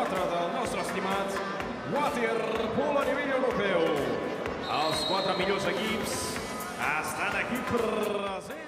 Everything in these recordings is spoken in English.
4 del nostre estimat waterpool a nivell europeu. Els 4 millors equips estan aquí presents.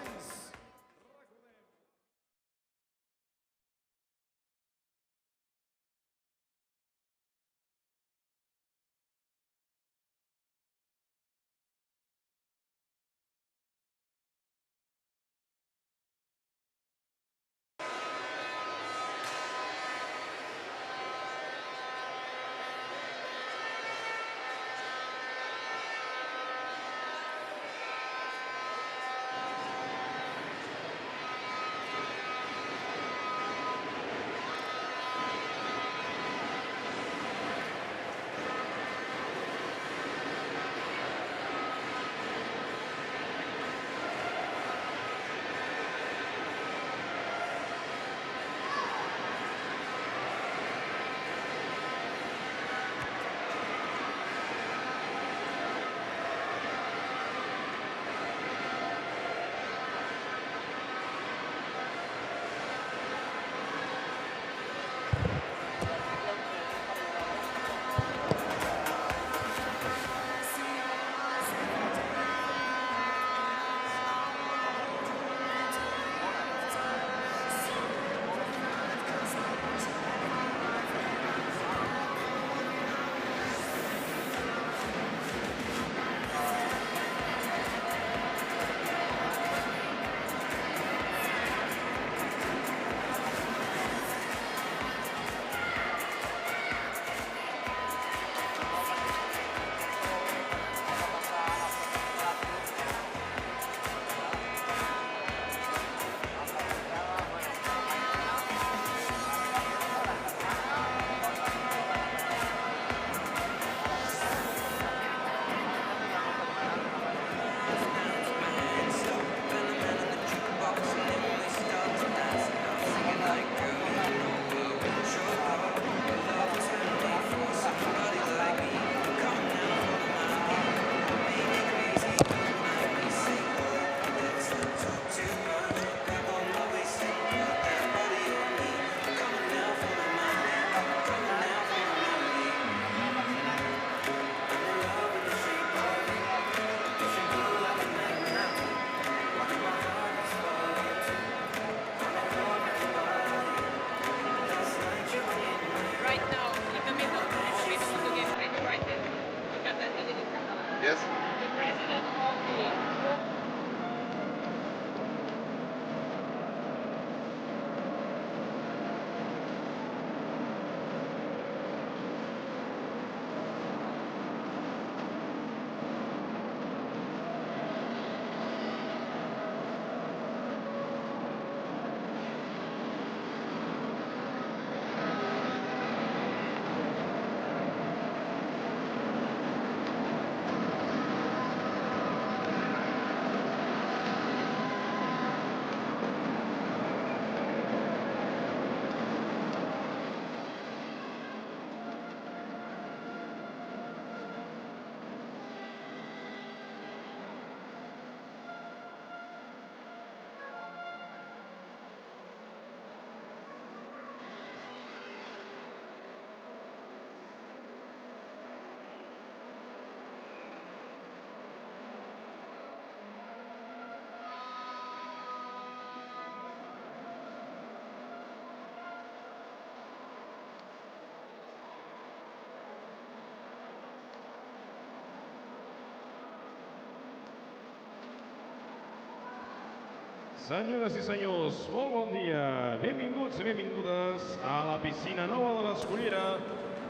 Senyores i senyors, molt bon dia. Benvinguts i benvingudes a la piscina nova de l'Escullera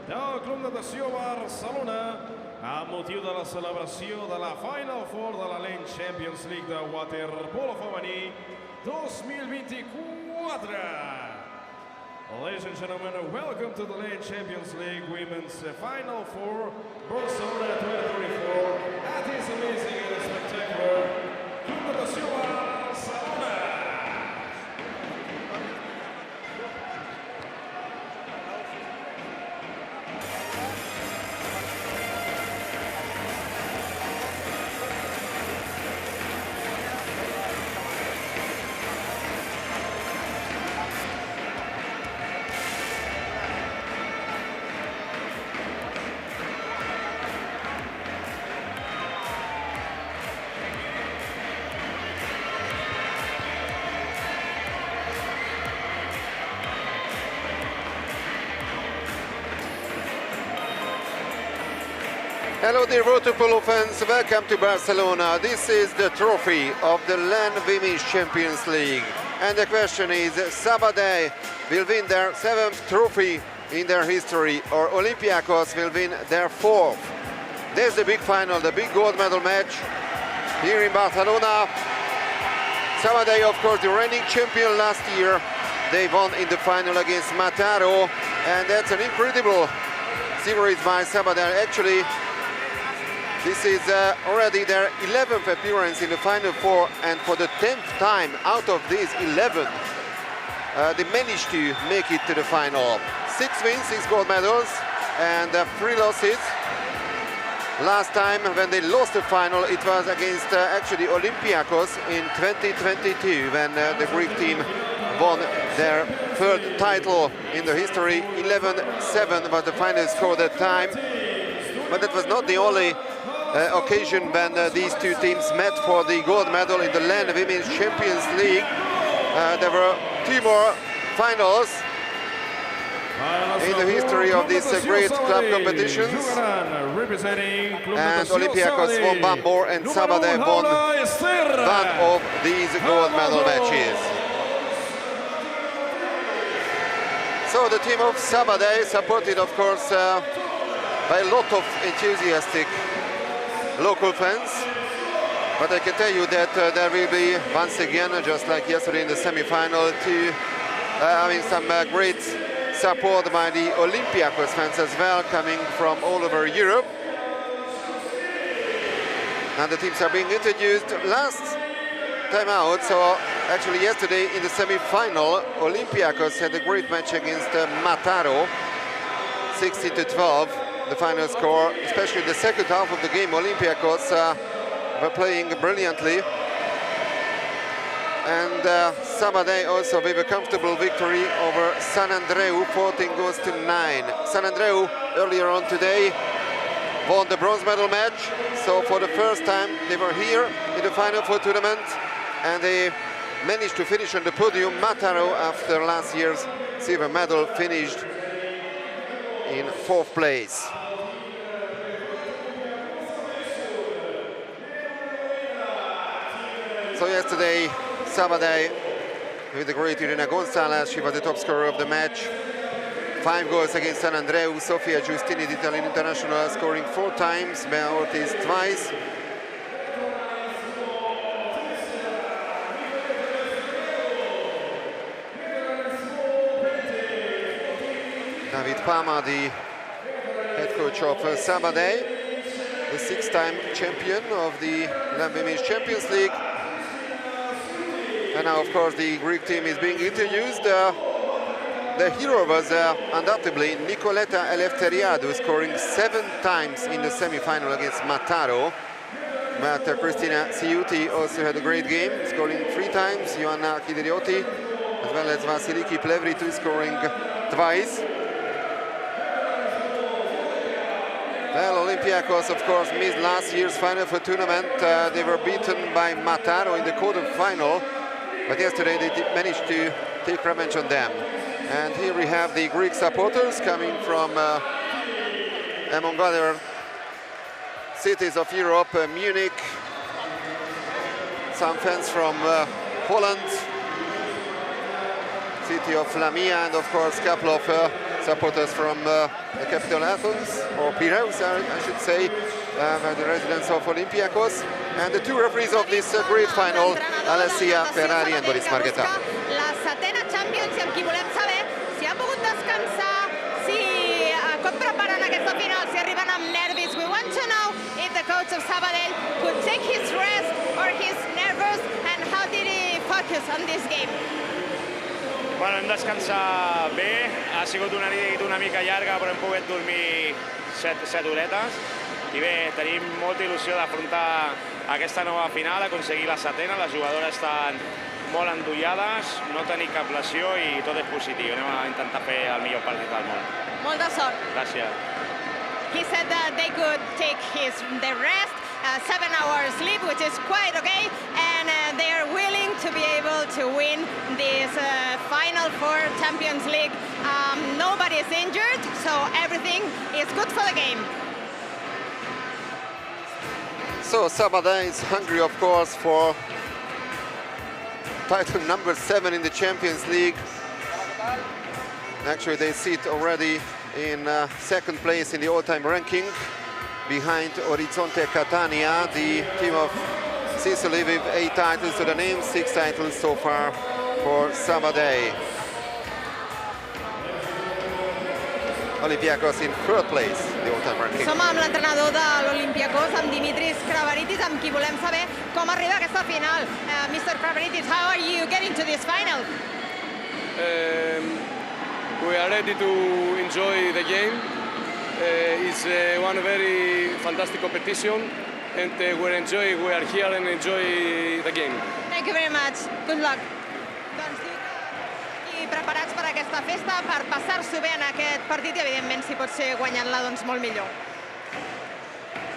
del Club Natació Barcelona amb motiu de la celebració de la Final Four de la LEN Champions League de waterpolo femení 2024. Ladies and gentlemen, welcome to the LEN Champions League Women's Final Four Barcelona 2024. That is amazing and spectacular. Club Natació Barcelona. Hello dear Waterpolo fans, welcome to Barcelona. This is the trophy of the LEN Women's Champions League. And the question is, Sabadell will win their 7th trophy in their history, or Olympiacos will win their 4th. There's the big final, the big gold medal match here in Barcelona. Sabadell, of course, the reigning champion last year. They won in the final against Mataró, and that's an incredible series by Sabadell. Actually, this is already their 11th appearance in the Final Four, and for the 10th time out of these 11, they managed to make it to the final. 6 wins, 6 gold medals, and 3 losses. Last time when they lost the final, it was against actually Olympiacos in 2022, when the Greek team won their 3rd title in the history. 11-7 was the final score that time. But that was not the only occasion when these two teams met for the gold medal in the LEN Women's Champions League. There were 2 more finals in the history of these great club competitions. And Olympiacos won one more, and Sabadell won one of these gold medal matches. So the team of Sabadell, supported of course by a lot of enthusiastic local fans, but I can tell you that there will be once again, just like yesterday in the semi-final, some great support by the Olympiacos fans as well, coming from all over Europe. Now the teams are being introduced last time out. So actually yesterday in the semi-final, Olympiacos had a great match against Mataró, 60-12. The final score, especially the second half of the game. Olympiacos were playing brilliantly. And Sabadell also with a comfortable victory over Sant Andreu, 14-9. Sant Andreu earlier on today won the bronze medal match. So for the first time they were here in the Final Four tournament, and they managed to finish on the podium. Mataró, after last year's silver medal, finished in 4th place. So yesterday, Sabadell, with the great Irina Gonzalez, she was the top scorer of the match. 5 goals against Sant Andreu. Sofia Giustini, the Italian international, scoring 4 times, Bea Ortiz twice. David Pama, the head coach of Sabadell, the 6-time champion of the LEN Women's Champions League. And now, of course, the Greek team is being introduced. The hero was undoubtedly Nicoleta Eleftheriadou, scoring 7 times in the semi-final against Mataró. But Cristina Siuti also had a great game, scoring 3 times. Ioanna Kidriotti, as well as Vasiliki Plevritou, scoring twice. Well, Olympiacos, of course, missed last year's Final Four tournament. They were beaten by Mataró in the quarter-final, but yesterday they managed to take revenge on them. And here we have the Greek supporters coming from, among other cities of Europe, Munich, some fans from Holland, city of Lamia, and of course a couple of supporters from the capital Athens, or Piraeus, I should say, the residents of Olympiacos, and the 2 referees of this great final, Alessia Ferrari and Boris Marghetta. La 7ª Champions, i amb qui volem saber si han pogut descansar, si com preparen aquesta final, si arriben amb nervis. We want to know if the coach of Sabadell could take his rest or he's nervous, and how did he focus on this game? Bueno, hem descansat bé, ha sigut una nit una mica llarga, però hem pogut dormir 7 horetes. I bé, tenim molta il·lusió d'afrontar aquesta nova final, aconseguir la 7ª. Les jugadores estan molt endollades, no tenim cap lesió i tot és positiu. Anem a intentar fer el millor partit del món. Molta sort. Gràcies. He said that they could take their rest, 7 hours sleep, which is quite okay, and they are willing to be able to win this Final Four Champions League. Nobody is injured, so everything is good for the game. So Sabadell is hungry, of course, for title number 7 in the Champions League. Actually, they sit already in second place in the all-time ranking, behind Orizzonte Catania, the team of Sicily, with 8 titles to the name, 6 titles so far for Sabadell. Olympiacos in third place, the all-time ranking. Som amb l'entrenador de l'Olympiacos, amb Dimitris Kravaritis, amb qui volem saber com arriba a aquesta final. Mr. Kravaritis, how are you getting to this final? We are ready to enjoy the game. It's one very fantastic competition, and we are here and enjoy the game. Thank you very much. Good luck. Doncs diu que preparats per aquesta festa, per passar-s'ho bé en aquest partit i, evidentment, si pot ser guanyant-la, doncs molt millor.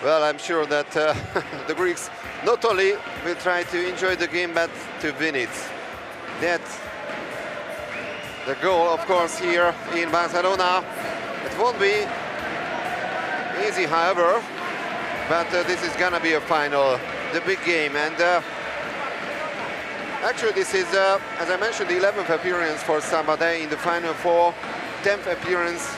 Well, I'm sure that the Greeks not only will try to enjoy the game, but to win it. That's the goal, of course, here in Barcelona. It won't be easy, however, but this is gonna be a final, the big game. And actually, this is, as I mentioned, the 11th appearance for Sabadell in the Final Four, 10th appearance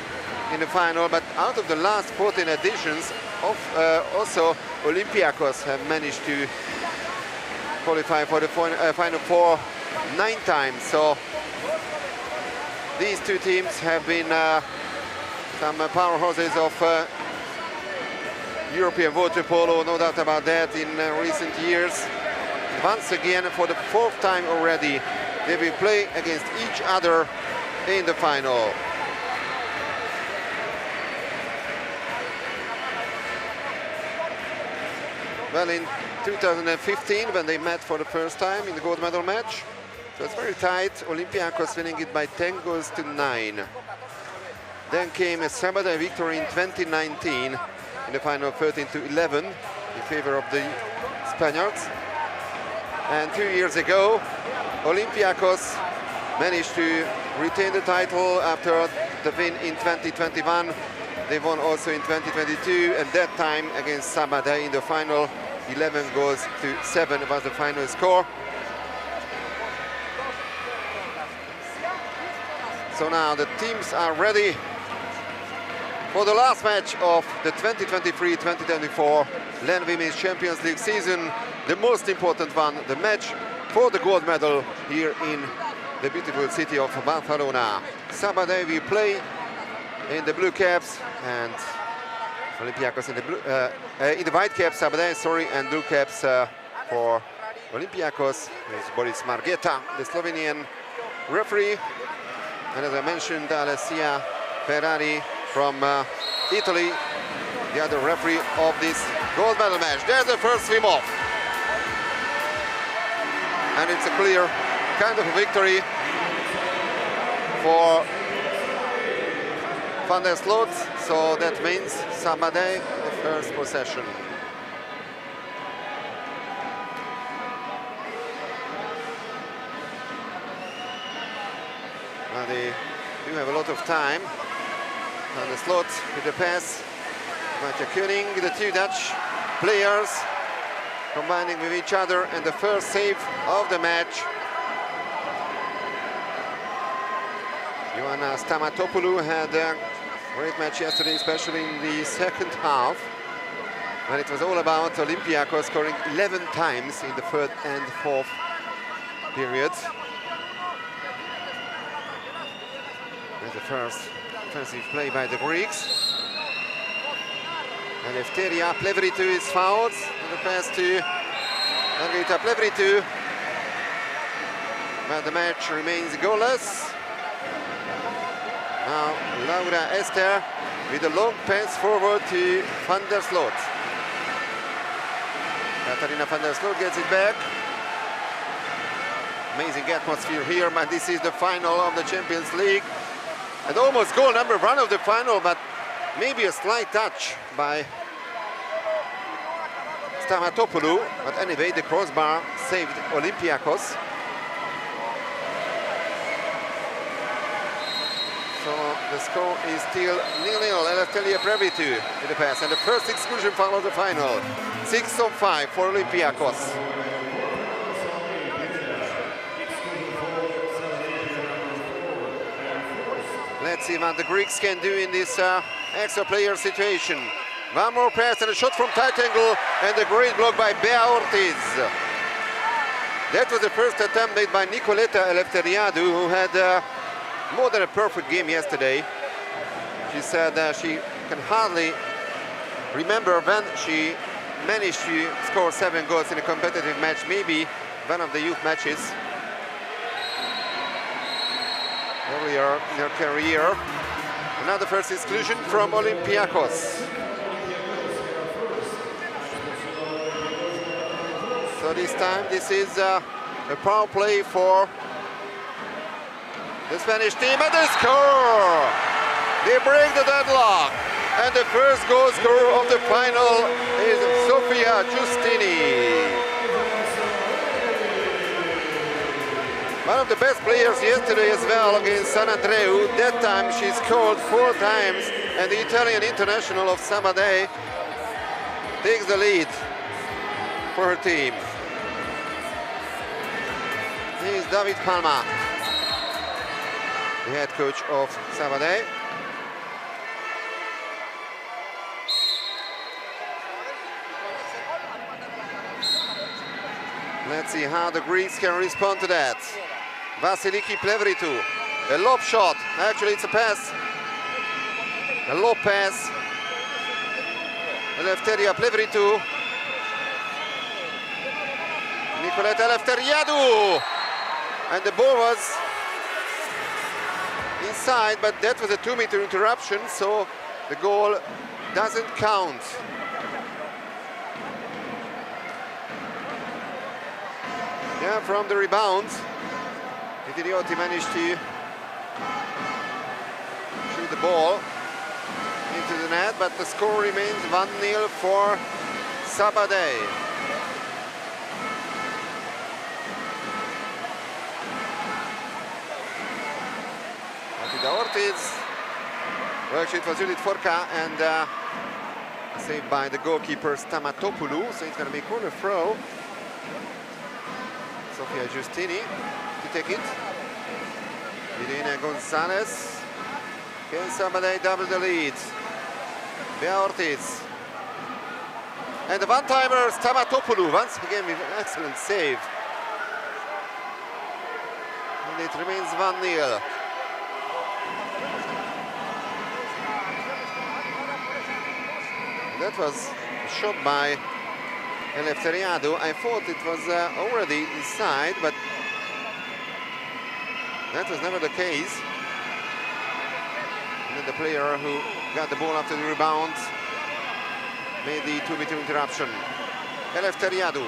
in the final. But out of the last 14 editions, also Olympiacos have managed to qualify for the Final Four 9 times. So these two teams have been some powerhouses of European water polo, no doubt about that, in recent years. Once again, for the 4th time already, they will play against each other in the final. Well, in 2015, when they met for the first time in the gold medal match, it was very tight, Olympiacos winning it by 10 goals to 9. Then came a Sabadell victory in 2019 in the final 13 to 11 in favor of the Spaniards. And 2 years ago, Olympiacos managed to retain the title after the win in 2021. They won also in 2022, and that time against Sabadell in the final. 11 goals to 7 was the final score. So now the teams are ready for the last match of the 2023-2024 LEN Women's Champions League season, the most important one, the match for the gold medal here in the beautiful city of Barcelona. Sabadell will play in the blue caps, and Olympiacos in the blue, in the white caps, Sabadell, sorry, and blue caps for Olympiacos. There's Boris Margeta, the Slovenian referee, and as I mentioned, Alessia Ferrari from Italy, the other referee of this gold medal match. There's the first swim off, and it's a clear kind of a victory for Van der Sloot, so that means Sabadell the first possession. Now they do have a lot of time. Van der Sloot with the pass. Matja Koenig, the two Dutch players combining with each other, and the first save of the match. Ioana Stamatopoulou had a great match yesterday, especially in the second half, when it was all about Olympiacos scoring 11 times in the third and fourth periods. There's the first offensive play by the Greeks. And Efteria Plevritou is fouled. And the pass to Margarita Plevritou. But the match remains goalless. Now Laura Esther with a long pass forward to Van der Sloot. Katarina Van der Sloot gets it back. Amazing atmosphere here, but this is the final of the Champions League. And almost goal number 1 of the final, but maybe a slight touch by Stamatopoulou. But anyway, the crossbar saved Olympiacos. So the score is still 0-0. Eleftheria Plevritou with the pass, and the first exclusion foul of the final. 6-5 for Olympiacos. Let's see what the Greeks can do in this extra player situation. One more pass and a shot from tight angle, and a great block by Bea Ortiz. That was the first attempt made by Nicoleta Eleftheriadou, who had more than a perfect game yesterday. She said she can hardly remember when she managed to score 7 goals in a competitive match, maybe one of the youth matches earlier in her career. Another first exclusion from Olympiacos. So this time this is a power play for the Spanish team, and they score! They break the deadlock, and the first goal scorer of the final is Sofia Giustini. One of the best players yesterday as well against San Andreu. That time she scored 4 times, and the Italian international of Sabadell takes the lead for her team. Here's David Palma, the head coach of Sabadell. Let's see how the Greeks can respond to that. Vasiliki Plevritou, a lob shot. Actually, it's a pass. A low pass. Eleftheria Plevritou. Nicoleta Eleftheriadou. And the ball was inside, but that was a 2-meter interruption, so the goal doesn't count. Yeah, from the rebound, Itirioti managed to shoot the ball into the net, but the score remains 1-0 for Sabadell. Ortiz, well, actually it was Judith Forca, and saved by the goalkeeper Stamatopoulou, so it's going to be corner throw. Sofia Giustini to take it. Irina Gonzalez. Can Sabadell double the lead? Bea Ortiz. And the one-timer Stamatopoulou, once again with an excellent save. And it remains 1-0. That was a shot by Eleftheriadou. I thought it was already inside, but that was never the case. And then the player who got the ball after the rebound made the 2-meter interruption. Eleftheriadou.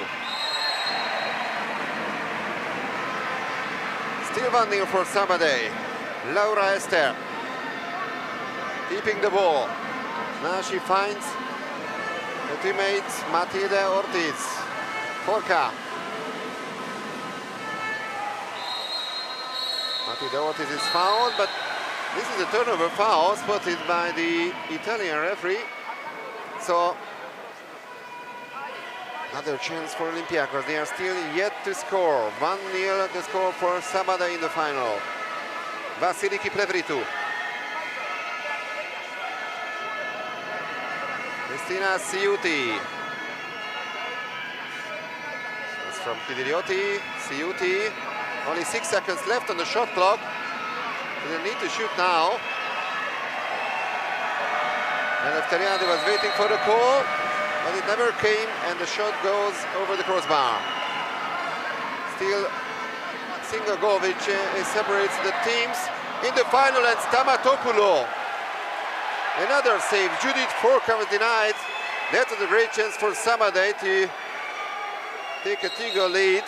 Still 1-0 for Sabadell. Laura Esther keeping the ball. Now she finds her teammate Matilde Ortiz. Forca. Matilde Ortiz is fouled, but this is a turnover foul spotted by the Italian referee. So another chance for Olympiacos. They are still yet to score. 1-0 the score for Sabadell in the final. Vasiliki Plevritou. Cristina Ciuti. That's from Kidirioti. Ciuti. Only 6 seconds left on the shot clock. They need to shoot now. And Eleftheriadou was waiting for the call, but it never came, and the shot goes over the crossbar. Still single goal which separates the teams in the final, and Stamatopoulou. Another save. Judith Forca was denied. That was a great chance for Sabadell to take a 2-goal lead.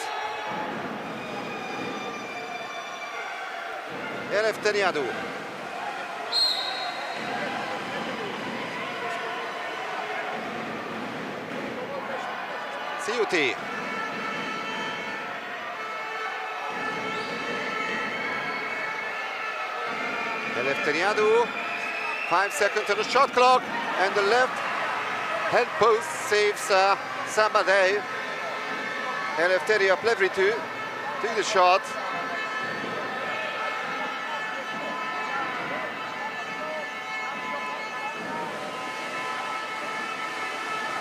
Eleftheriadou. Ciuti. Eleftheriadou. 5 seconds on the shot clock, and the left hand post saves Sabadell. Eleftheria Plevritou took the shot.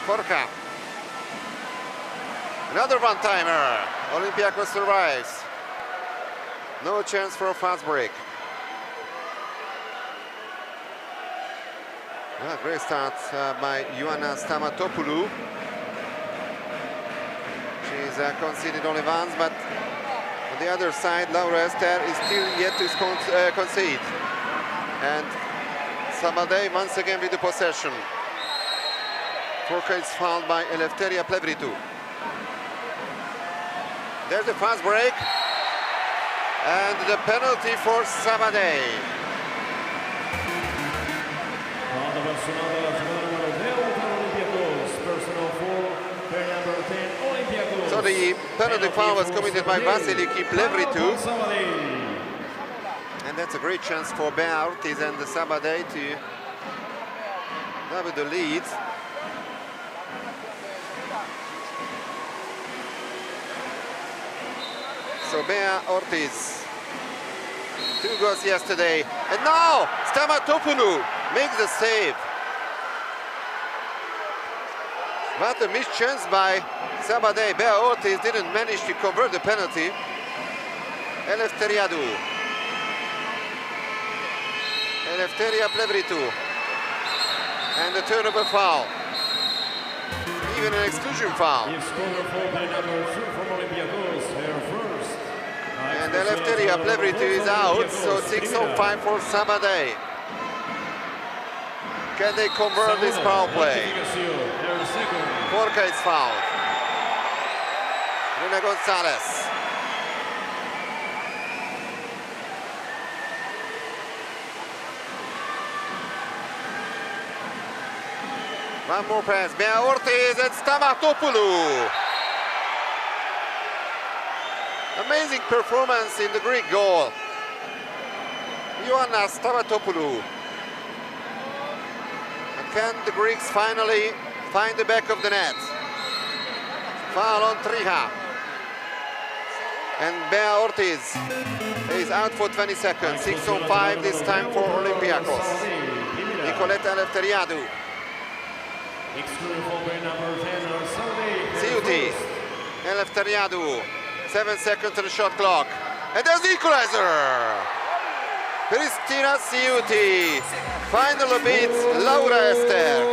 Forca. Another one-timer. Olympiacos survives. No chance for a fast break. Well, great start by Ioana Stamatopoulou. She's conceded only once, but on the other side, Laura Esther is still yet to concede. And Sabadell once again with the possession. Forca is fouled by Eleftheria Plevritou. There's the fast break. And the penalty for Sabadell. So the penalty foul was committed by Vasiliki Plevritou. And that's a great chance for Bea Ortiz and the Sabadell to double the lead. So Bea Ortiz, 2 goals yesterday, and now Stamatopoulou makes the save. What a missed chance by Sabadell. Bea Ortiz didn't manage to convert the penalty. Eleftheria Plevritou, and the turnover foul. Even an exclusion foul. And Eleftheria Plevritou is out, so 6-on-5 for Sabadell. Can they convert this power play? Forca is fouled. Rina Gonzalez. One more pass. Bea Ortiz and Stamatopoulou. Amazing performance in the Greek goal. Ioana Stamatopoulou. And can the Greeks finally find the back of the net? Foul on Trija. And Bea Ortiz is out for 20 seconds. 6-on-5 this time for Olympiacos. Nicoletta Eleftheriadou. Ciuti. Eleftheriadou. 7 seconds to the shot clock. And there's the equalizer. Cristina Ciuti. Final beats Laura Esther.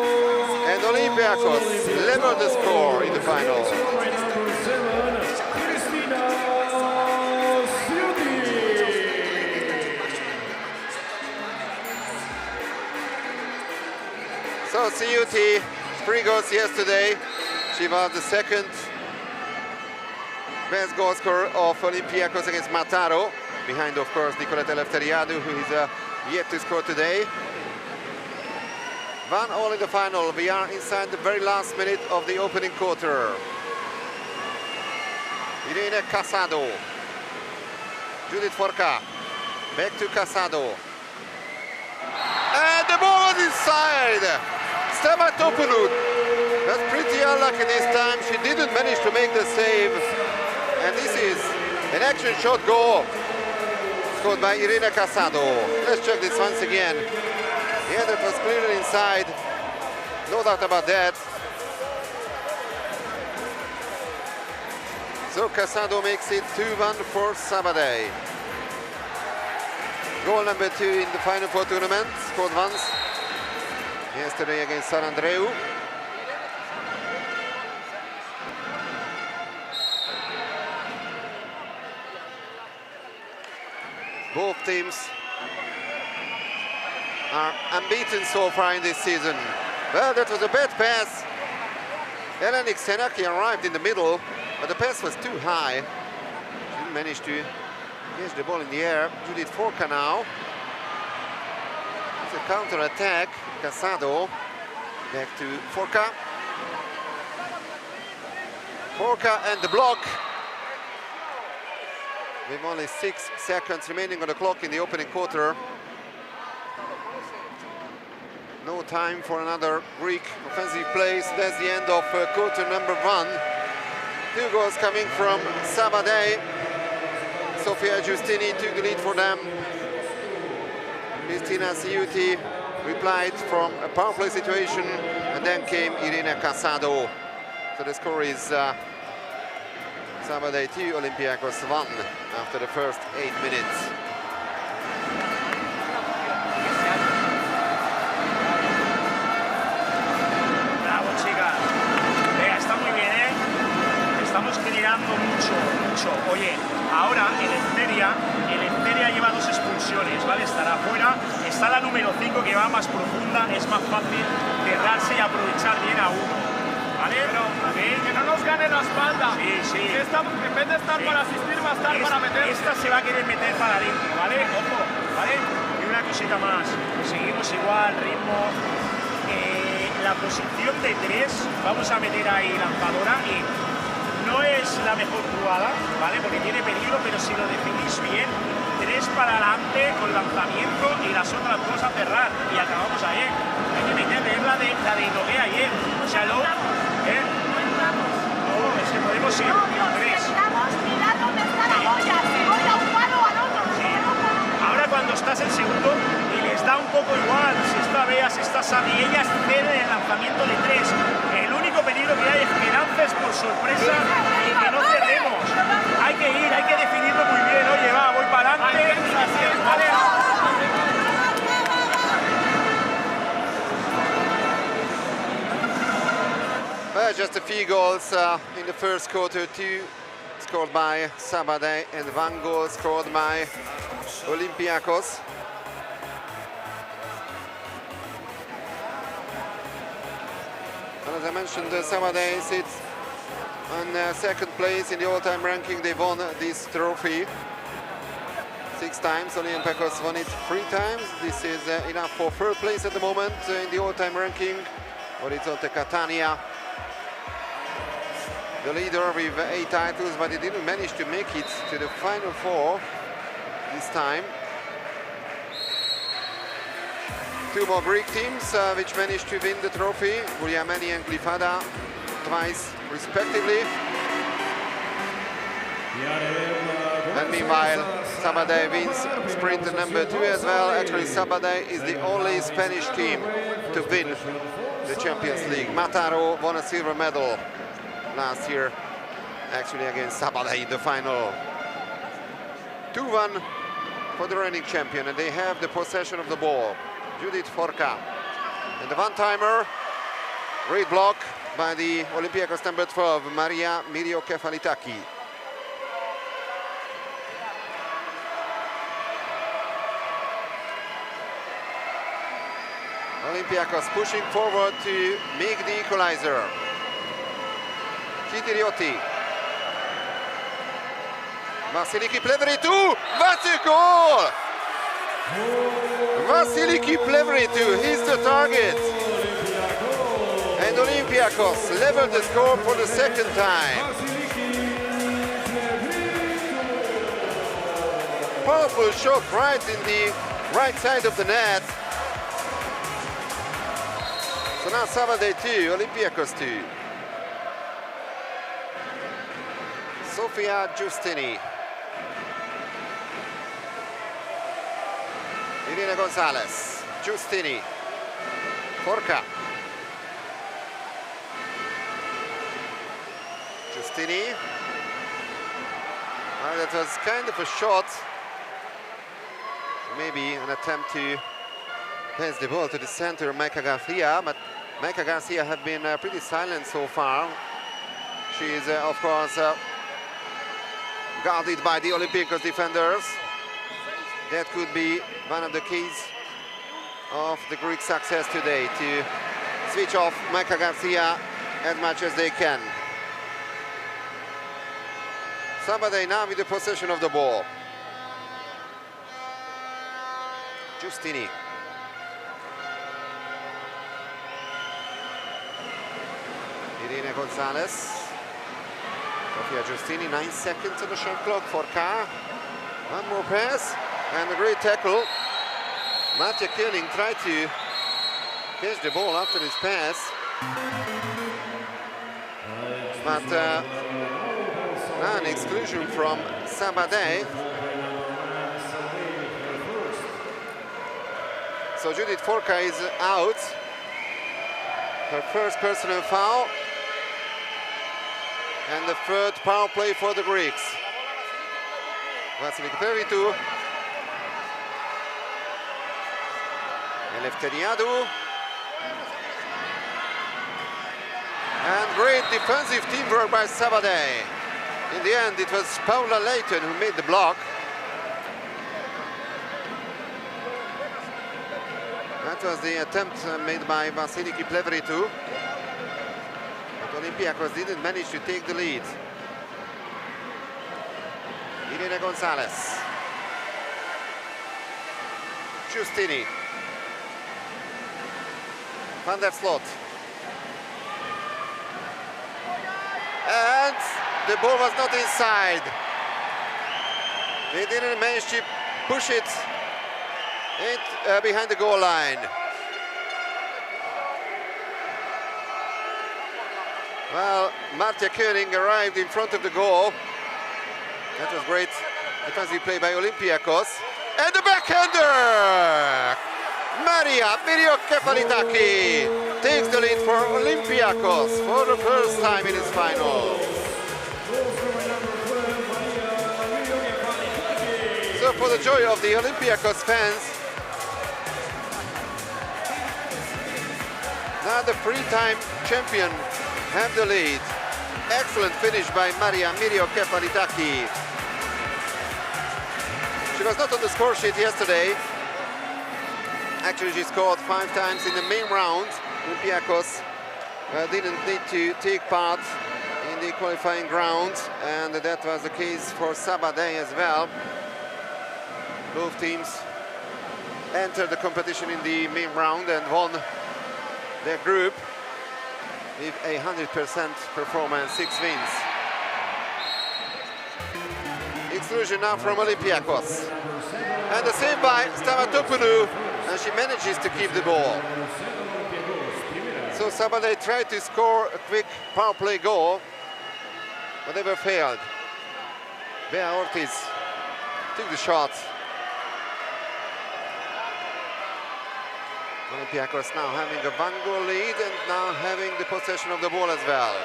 And Olympiacos level the score in the final. So Ciuti, 3 goals yesterday. She was the second best goal scorer of Olympiacos against Mataro. Behind, of course, Nicoletta Eleftheriadou, who is yet to score today. 1-1 in the final. We are inside the very last minute of the opening quarter. Irene Casado. Judith Forca. Back to Casado. And the ball was inside. Stamatopoulou. That's pretty unlucky this time. She didn't manage to make the save. And this is an action shot goal scored by Irene Casado. Let's check this once again. Yeah, that was clearly inside. No doubt about that. So Casado makes it 2-1 for Sabadell. Goal number 2 in the Final Four tournament. Scored once yesterday against San Andreu. Both teams are unbeaten so far in this season. Well, that was a bad pass. Elenik Senaki arrived in the middle, but the pass was too high. She didn't manage to catch the ball in the air. Judith Forca now. It's a counter-attack. Casado back to Forca. Forca and the block. With only 6 seconds remaining on the clock in the opening quarter. No time for another Greek offensive place. That's the end of quarter number 1. 2 goals coming from Sabadell. Sofia Giustini took the lead for them. Cristina Ciuti replied from a power play situation, and then came Irina Casado. So the score is Sabadell 2, Olympiacos 1 after the first 8 minutes. Generando mucho. Oye, ahora el Enteria lleva 2 expulsiones, ¿vale? Estará afuera. Está la número 5 que va más profunda, es más fácil cerrarse y aprovechar bien a uno, ¿vale? Pero que no nos gane la espalda. Sí. Esta, en vez de estar para asistir, va a estar para meter. Esta se va a querer meter para adentro, ¿vale? Ojo, ¿vale? Y una cosita más. Seguimos igual, ritmo. La posición de 3, vamos a meter ahí lanzadora y no es la mejor jugada, ¿vale? Porque tiene peligro, pero si lo definís bien, 3 para adelante con lanzamiento y las otras 2 a cerrar y acabamos ahí. Hay que meterle, es la de Inoue ayer. O sea, no, es que podemos ir. 3. Mirad dónde está la boya, si voy a un palo o al otro. Sí. Ahora cuando estás en segundo y les da un poco igual si está Bea, si está Sami, ellas ceden el lanzamiento de 3. El único peligro que hay es que lances por sorpresa y que no cerremos. Hay que ir, hay que definirlo muy bien. Oye, va, voy para adelante. ¿Vale? Just a few goals in the first quarter. 2 scored by Sabadell and 1 goal scored by Olympiacos. And as I mentioned, Sabadell sits on second place in the all-time ranking. They won this trophy 6 times. Olympiacos won it 3 times. This is enough for third place at the moment in the all-time ranking. Orizzonte Catania, the leader with 8 titles, but he didn't manage to make it to the final 4 this time. 2 more Greek teams which managed to win the trophy, Guglielmeni and Glyfada, twice respectively. And meanwhile, Sabadell wins sprint number 2 as well. Actually, Sabadell is the only Spanish team to win the Champions League. Mataro won a silver medal last year, actually against Sabadell in the final. 2-1 for the reigning champion, and they have the possession of the ball. Judith Forca. And the one-timer, great block by the Olympiacos number 12, Maria Mirio-Kefalitaki. Olympiacos pushing forward to make the equalizer. Kitiriotti. Vasiliki Pleveritu, what a goal! Vasiliki Pleveritu, he's the target. And Olympiacos leveled the score for the 2nd time. Powerful shot right in the right side of the net. So now Sabadell 2, Olympiacos 2. Sofia Giustini. Irina Gonzalez. Giustini. Forca. Giustini. Well, that was kind of a shot. Maybe an attempt to pass the ball to the center, Maika Garcia, but Maika Garcia have been pretty silent so far. She is, of course, guarded by the Olympiacos defenders. That could be one of the keys of the Greek success today, to switch off Maika Garcia as much as they can. Sabadell now with the possession of the ball. Giustini. Irina Gonzalez. Sofia Giustini, 9 seconds on the shot clock for K. One more pass and a great tackle. Matja Koenig tried to catch the ball after his pass. But an exclusion from Sabadell. So Judith Forka is out. Her first personal foul. And the third power play for the Greeks. Vasiliki Peritu. Eleftheriadou. And great defensive teamwork by Sabadell. In the end, it was Paula Leighton who made the block. That was the attempt made by Vasiliki Plevritu. But Olympiacos didn't manage to take the lead. Irene Gonzalez. Giustini. Van der Slot. And the ball was not inside. They didn't manage to push it behind the goal line. Well, Marta Koenig arrived in front of the goal. That was great defensive play by Olympiacos. And the backhander! Maria Miriokefalitaki takes the lead for Olympiacos for the first time in its final. So for the joy of the Olympiacos fans, now the three-time champion have the lead. Excellent finish by Maria Miriokefalitaki. She was not on the score sheet yesterday. Actually, she scored 5 times in the main round. Olympiacos didn't need to take part in the qualifying round, and that was the case for Sabadell as well. Both teams entered the competition in the main round and won their group with 100% performance, 6 wins. Exclusion now from Olympiacos. And the save by Stavatopoulou, and she manages to keep the ball. So Sabadell tried to score a quick power play goal, but they were failed. Bea Ortiz took the shot. Olympiacos now having a 1-goal lead and now having the possession of the ball as well.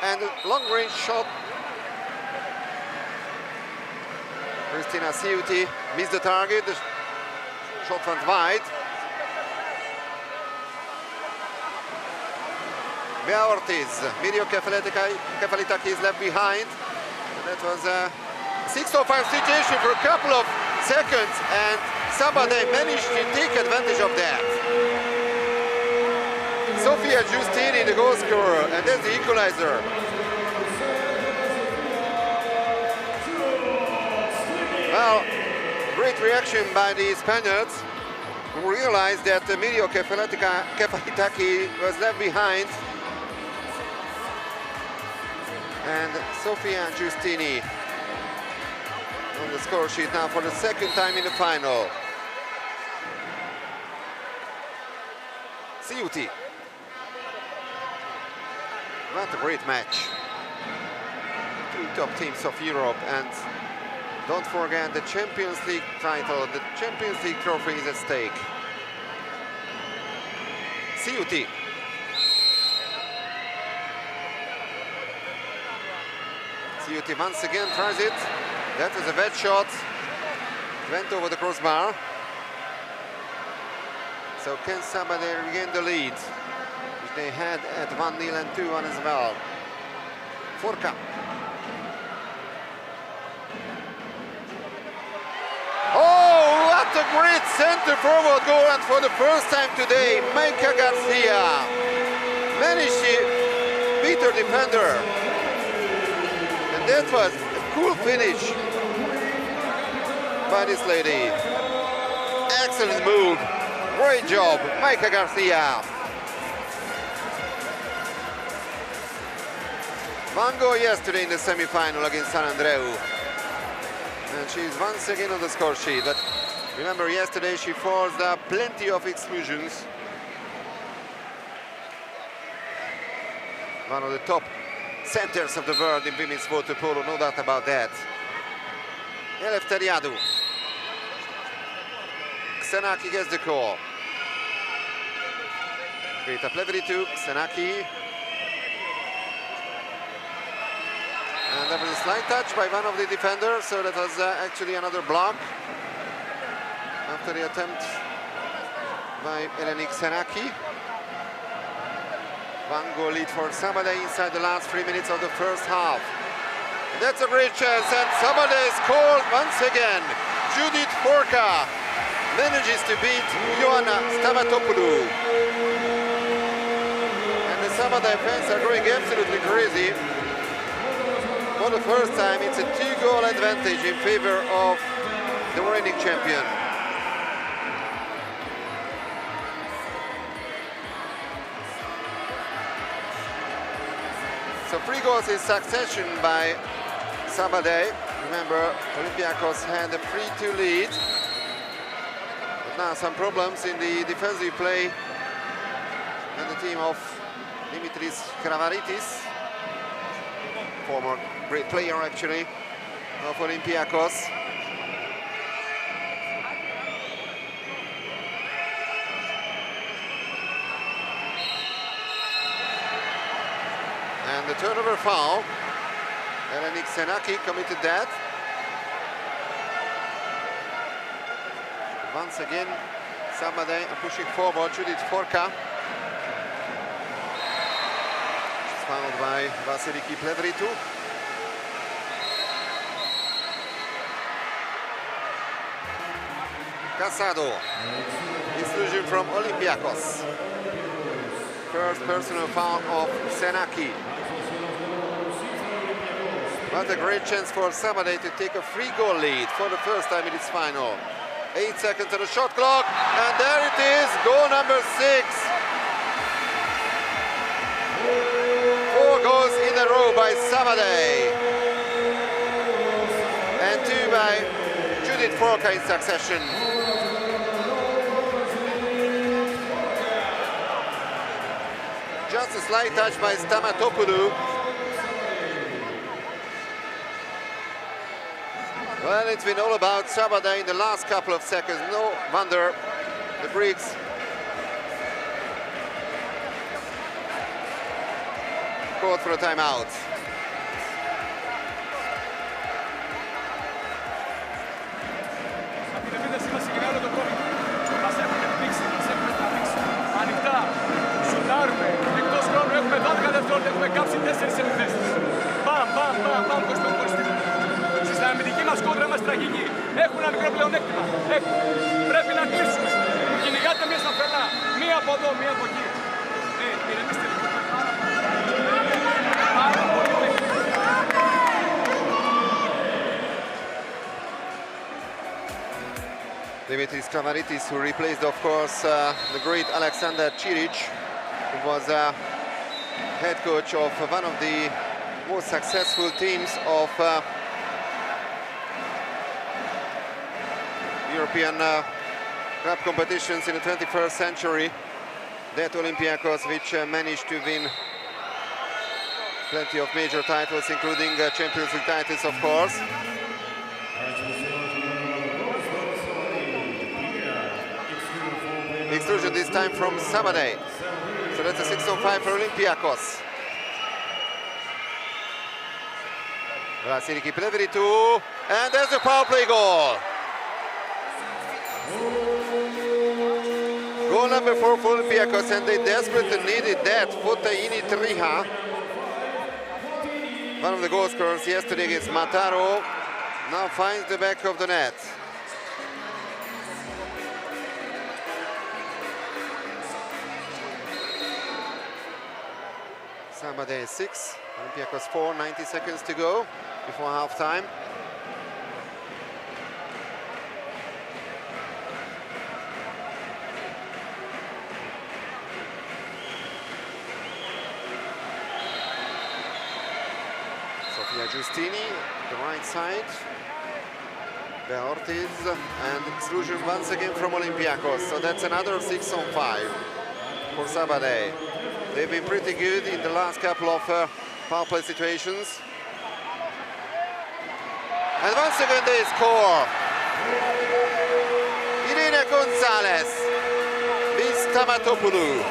And a long-range shot. Cristina Ciuti missed the target. The shot went wide. Bea Ortiz, Miriokefalitaki is left behind. And that was a 6-5 situation for a couple of seconds, and Sabadell managed to take advantage of that. Sofia Giustini, the goal scorer, and that's the equalizer. Well, great reaction by the Spaniards, who realized that Miriokefalitaki was left behind. And Sofia Giustini on the score sheet now for the second time in the final. Ciuti. What a great match. 2 top teams of Europe, and don't forget the Champions League title, the Champions League trophy is at stake. Ciuti. Ciuti once again tries it. That was a bad shot. Went over the crossbar. So can Sabadell regain the lead, which they had at 1-0 and 2-1 as well. Forka. Oh, what a great center forward goal, and for the first time today, Maika Garcia managed to beat her defender. And that was a cool finish by this lady. Excellent move. Great job, Maika Garcia. 1 goal yesterday in the semi-final against San Andreu. And she's once again on the score sheet. But remember, yesterday she forced plenty of exclusions. One of the top centers of the world in women's water polo, no doubt about that. Eleftheriadou. Xenaki gets the call. Greta Plevritou, Xenaki. And there was a slight touch by one of the defenders, so that was actually another block after the attempt by Eleni Xenaki. One goal lead for Sabadell inside the last 3 minutes of the first half. And that's a great chance, and Sabadell scored once again. Judith Forka manages to beat Ioana Stamatopoulou. And the Sabadell fans are going absolutely crazy. For the first time, it's a 2-goal advantage in favor of the reigning champion. So 3 goals in succession by Sabadell. Remember, Olympiacos had a 3-2 lead. But now some problems in the defensive play and the team of Dimitris Kravaritis, former great player actually of Olympiacos. And the turnover foul. Eleni Xenaki committed that. Once again, Sabadell pushing forward. Judith Forka. She's fouled by Vasiliki Plevritou. Casado. Exclusion from Olympiacos. First personal foul of Xenaki. What a great chance for Sabadell to take a 3-goal lead for the first time in its final. 8 seconds on the shot clock, and there it is, goal number 6. 4 goals in a row by Sabadell. And 2 by Judith Forka in succession. Just a slight touch by Stamatopoulou. Well, it's been all about Sabadell in the last couple of seconds. No wonder the Greeks called for a timeout. Στην αμυντική μας κόντρα είμαστε τραγικοί. Έχουν ένα μικρό πλεονέκτημα. Πρέπει να κλείσουμε. Κυνηγάτε μία σταθερά. Μία από εδώ, μία από εκεί. Ηρεμήστε λίγο. Πάρα πολύ. Dimitris Kravaritis, who replaced, of course, the great Alexander Ciric, who was head coach of one of the most successful teams of European club competitions in the 21st century. That Olympiacos, which managed to win plenty of major titles, including Champions League titles, of course. Exclusion this time from Sabadell. So that's a 6-on-5 for Olympiacos. Vasiliki Plevritou, and there's a power play goal. Goal number 4 for Olympiacos, and they desperately needed that. Fotaini Triha, one of the goal scorers yesterday against Mataro, now finds the back of the net. Sabadell 6, Olympiacos 4, 90 seconds to go before half-time. Sofia Giustini, the right side. Ortiz, and exclusion once again from Olympiacos. So that's another 6 on 5 for Sabadell. They've been pretty good in the last couple of power play situations. And once again they score. Irina Gonzalez beats Tamatopoulou.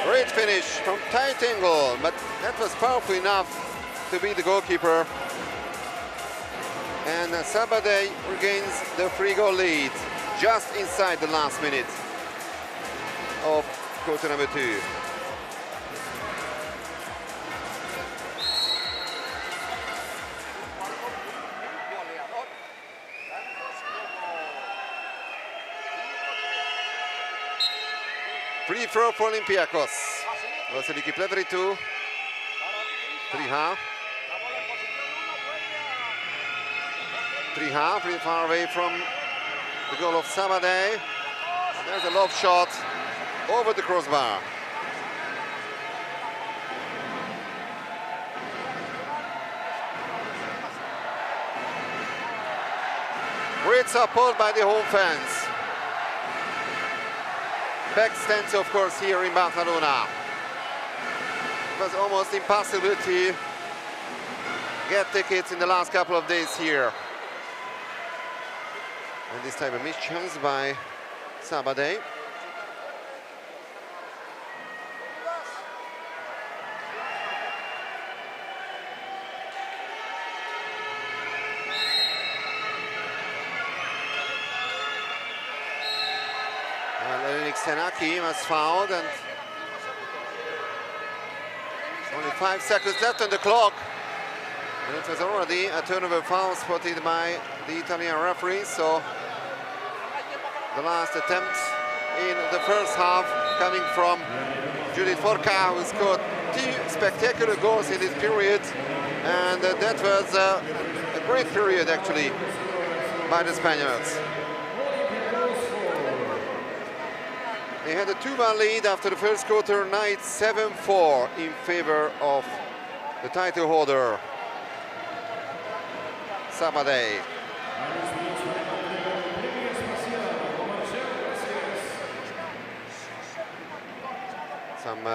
Great finish from tight angle, but that was powerful enough to beat the goalkeeper. And Sabadell regains the 3-goal lead just inside the last minute of quarter number 2. Free throw for Olympiacos. Vasiliki Plevritu. 3-half. 3-half, pretty far away from the goal of Sabadell. There's a lob shot over the crossbar. Great support by the home fans. Back stands, of course, here in Barcelona. It was almost impossible to get tickets in the last couple of days here. And this time a missed chance by Sabadell. Senaki was fouled, and only 5 seconds left on the clock. And it was already a turnover foul spotted by the Italian referee. So the last attempt in the first half coming from Judith Forca, who scored 2 spectacular goals in this period. And that was a great period, actually, by the Spaniards. They had a 2-1 lead after the first quarter, now it's 7-4 in favor of the title holder, Sabadell. Some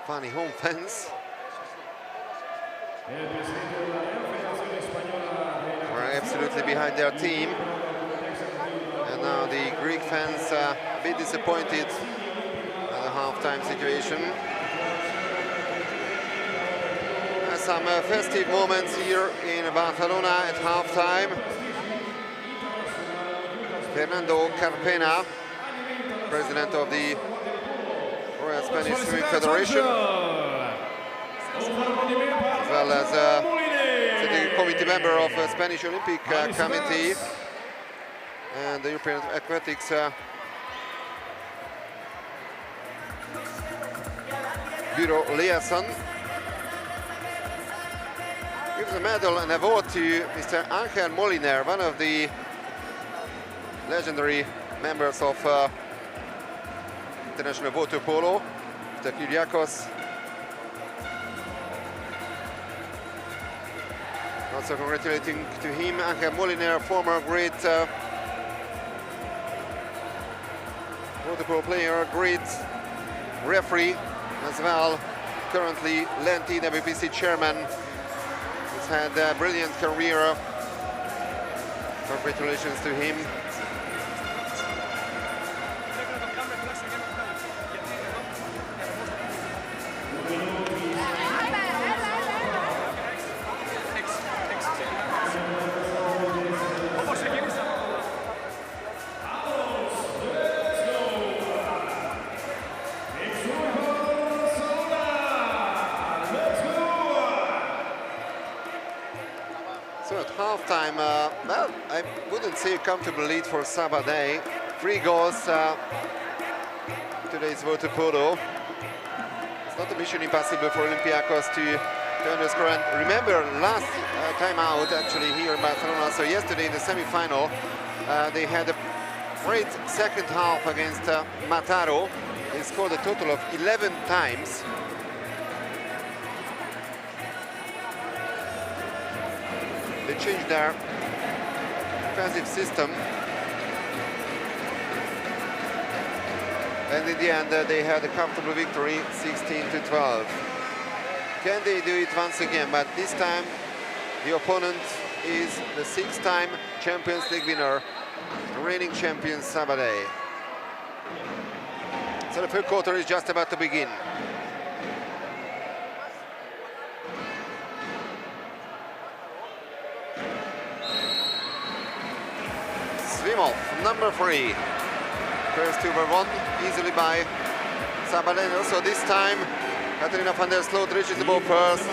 funny home fans were absolutely behind their team. And now the Greek fans a bit disappointed at the halftime situation. Some festive moments here in Barcelona at halftime. Fernando Carpena, president of the Royal Spanish Swimming Federation, as well as the committee member of the Spanish Olympic Committee and the European Aquatics Bureau liaison, gives a medal and award to Mr. Ángel Moliner, one of the legendary members of international water polo, Mr. Kyriakos. Also congratulating to him, Ángel Moliner, former great water polo player, great referee as well, currently LEN WPC chairman. He's had a brilliant career. Congratulations to him. Halftime, well, I wouldn't say a comfortable lead for Sabadell. 3 goals, today's water polo. It's not a mission impossible for Olympiacos to turn the score. And remember, last time out, actually, here in Barcelona, so yesterday in the semi-final, they had a great second half against Mataro. They scored a total of 11 times. They changed their defensive system. And in the end, they had a comfortable victory, 16-12. Can they do it once again? But this time, the opponent is the 6-time Champions League winner, the reigning champion Sabadell. So the third quarter is just about to begin. Svimol, number 3. First two were won easily by Sabadell. So this time, Katarina van der Sloot reaches the ball first.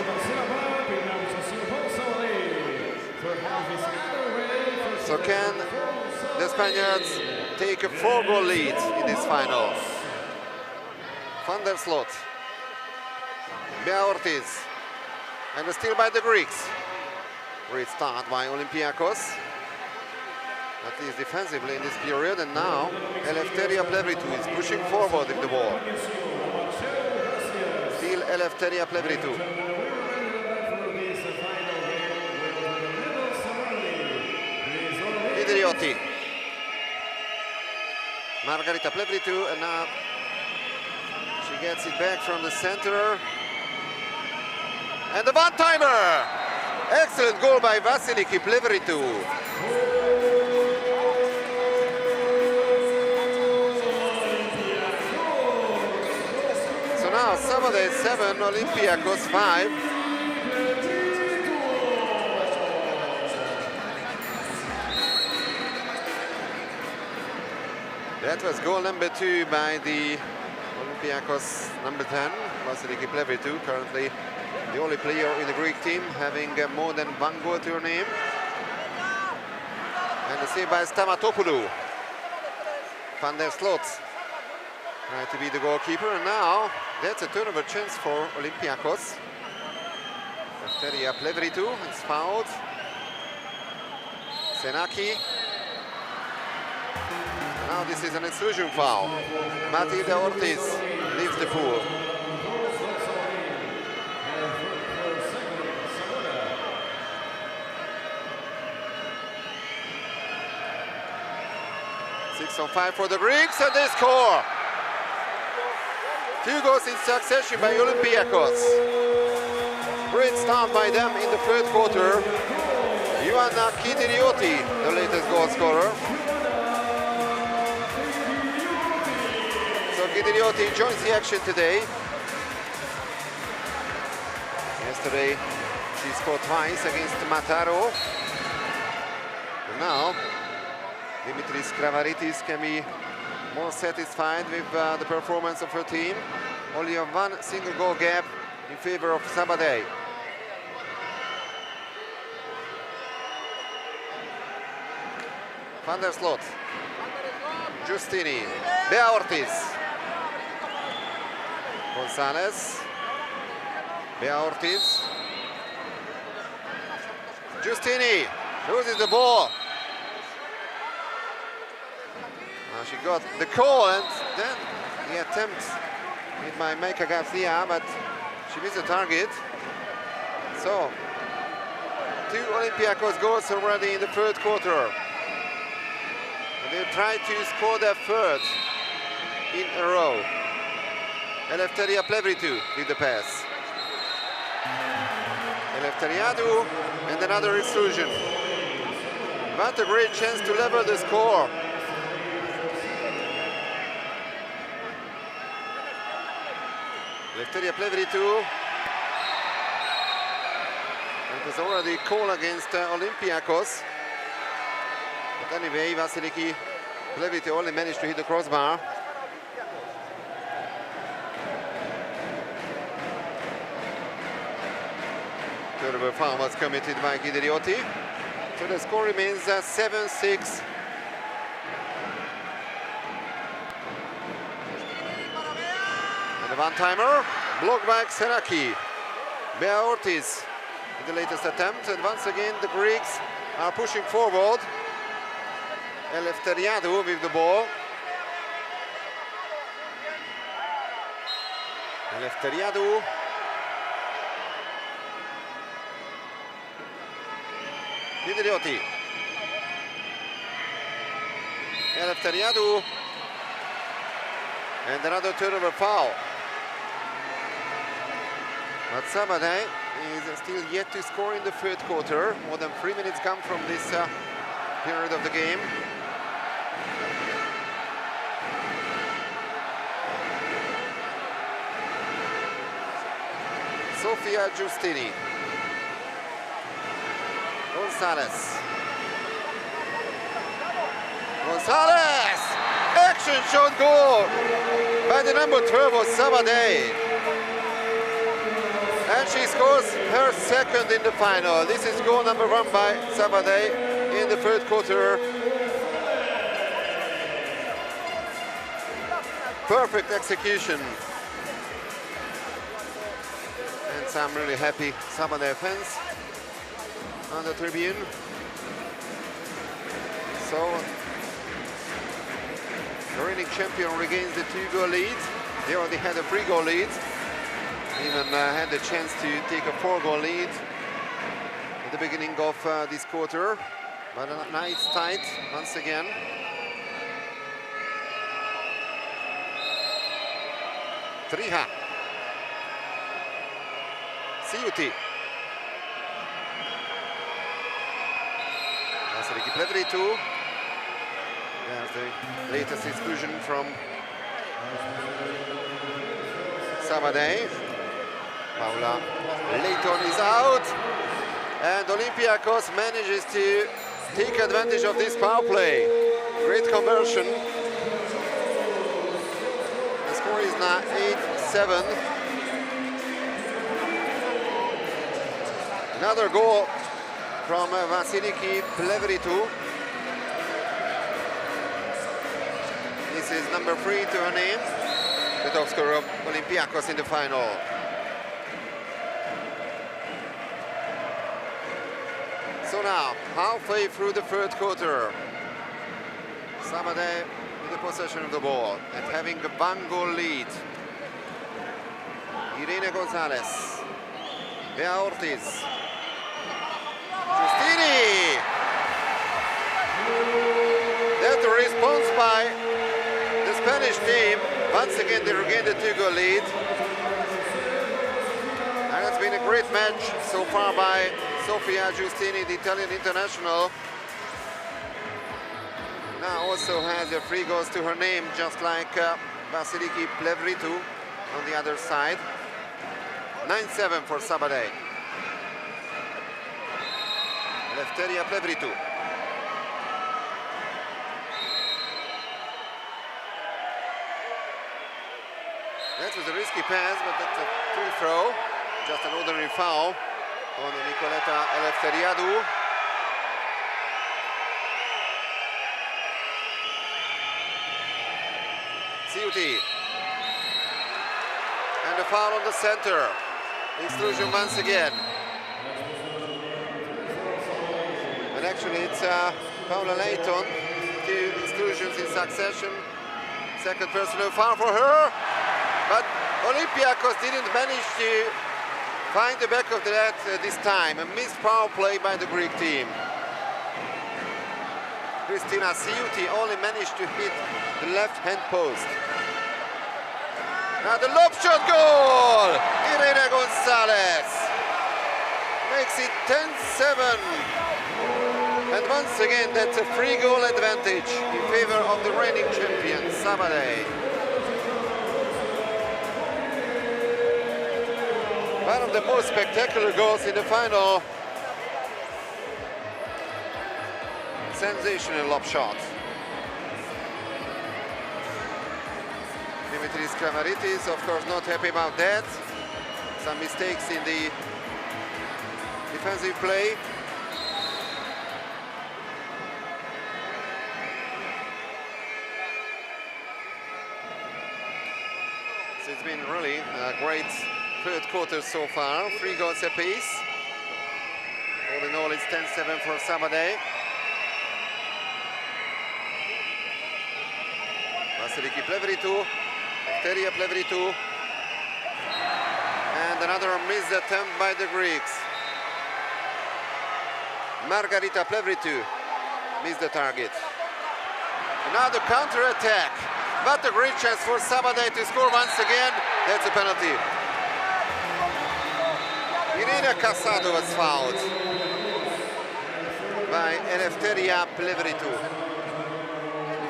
So can the Spaniards take a 4-goal lead in this final? Van der Sloot, Bea Ortiz, and a steal by the Greeks. Great start by Olympiacos, at least defensively in this period, and now Eleftheria Plevritou is pushing forward with the ball. Still Eleftheria Plevritou. Idriotti. Margarita Plevritou, and now she gets it back from the center. And the one-timer! Excellent goal by Vasiliki Plevritou. So now Sabadell 7, Olympiacos 5. That was goal number 2 by the Olympiacos number 10, Vasiliki Plevritou, currently the only player in the Greek team having more than 1 goal to her name. And the save by Stamatopoulou. Van der Sloot trying to be the goalkeeper, and now that's a turnover chance for Olympiacos. Eleftheria Plevritou is fouled. Senaki. Now this is an exclusion foul. Matilda Ortiz leaves the pool. Six on 5 for the Greeks, and they score. 2 goals in succession by Olympiacos. Great start by them in the third quarter. Ioanna Kitirioti, the latest goal scorer. So Kitirioti joins the action today. Yesterday she scored twice against Mataro. And now Dimitris Kravaritis can be more satisfied with the performance of her team. Only a 1 single goal gap in favor of Sabadell. Van der Sloot, Giustini, Bea Ortiz, Gonzalez, Bea Ortiz, Giustini loses the ball. Now she got the call, and then the attempt made by Maika Garcia, but she missed the target. So 2 Olympiacos goals already in the third quarter. They try to score their third in a row. Eleftheria Plevritou with the pass. Eleftheriadou and another exclusion. But a great chance to level the score. Eleftheria Plevritou. It was already a call against Olympiacos. But anyway, Vasiliki Plevritou only managed to hit the crossbar. Terrible foul was committed by Kitirioti. So the score remains 7-6. And the one-timer, blocked by Xenaki. Bea Ortiz in the latest attempt, and once again the Greeks are pushing forward. Eleftheriadou with the ball. Eleftheriadou. Midrioti. Eleftheriadou. And another turnover foul. But Sabadell is still yet to score in the third quarter. More than 3 minutes come from this period of the game. Sofia Giustini. Gonzalez. Gonzalez! Action shot goal by the number 12 of Sabadell. And she scores her second in the final. This is goal number 1 by Sabadell in the third quarter. Perfect execution. And some really happy Sabadell fans on the tribune. So the reigning champion regains the 2-goal lead. They already had a 3-goal lead. Even had the chance to take a 4-goal lead at the beginning of this quarter. But now it's tight once again. Triha. Siuti. Vasiliki Plevritou. There's the latest exclusion from Sabadell. Paula Layton is out, and Olympiacos manages to take advantage of this power play. Great conversion. The score is now 8-7. Another goal from Vasiliki Plevritou. This is number 3 to her name, the top scorer of Olympiacos in the final. So now, halfway through the third quarter, Sabadell with the possession of the ball and having a 1-goal lead. Irene Gonzalez, Bea Ortiz, Giustini. That's the response by the Spanish team. Once again, they regain the 2-goal lead. And it's been a great match so far by Sofia Giustini, the Italian international. Now also has 3 goals to her name, just like Vasiliki Plevritou on the other side. 9-7 for Sabadell. Eleftheria Plevritou. That was a risky pass, but that's a free throw. Just an ordinary foul on Nicoletta Eleftheriadou. Siuti. And a foul on the center. Exclusion once again. And actually it's Paula Layton. 2 exclusions in succession. Second personal foul for her. But Olympiacos didn't manage to find the back of the net this time. A missed power play by the Greek team. Cristina Siuti only managed to hit the left-hand post. Now the lob shot goal! Irene Gonzalez makes it 10-7. And once again, that's a 3-goal advantage in favor of the reigning champion, Sabadell. One of the most spectacular goals in the final. Sensational lob shot. Dimitris Kramaritis, of course, not happy about that. Some mistakes in the defensive play. So it's been really a great third quarter so far. 3 goals apiece. All in all, it's 10-7 for Sabadell. Vasiliki Plevritou, Eleftheria Plevritou. And another missed attempt by the Greeks. Margarita Plevritou missed the target. Another counter-attack, but a great chance for Sabadell to score once again. That's a penalty. Irina Casado was fouled by Eleftheria Plevritou.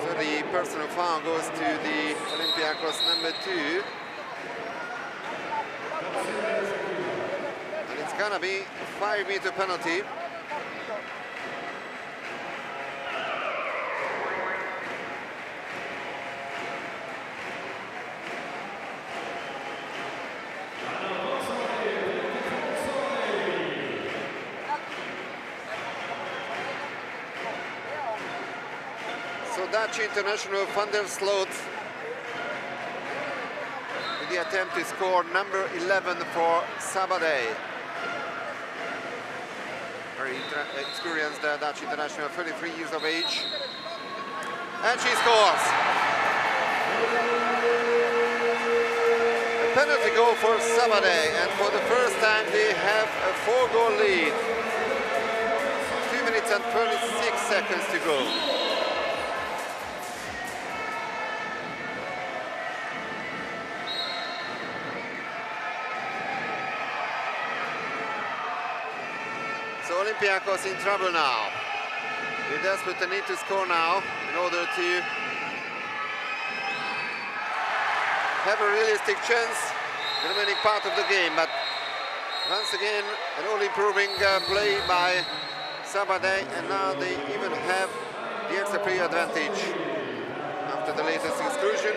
So the personal foul goes to the Olympiacos number 2. And it's gonna be a 5-meter penalty. Dutch international Van der Sloot with the attempt to score number 11 for Sabadell. Very experienced Dutch international, 33 years of age. And she scores. A penalty goal for Sabadell, and for the first time they have a 4-goal lead. 2 minutes and 36 seconds to go. So Olympiacos in trouble now. They desperately need to score now in order to have a realistic chance in the remaining part of the game. But once again, an all-improving play by Sabadell, and now they even have the extra play advantage after the latest exclusion.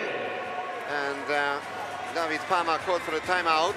And David Palma called for a timeout.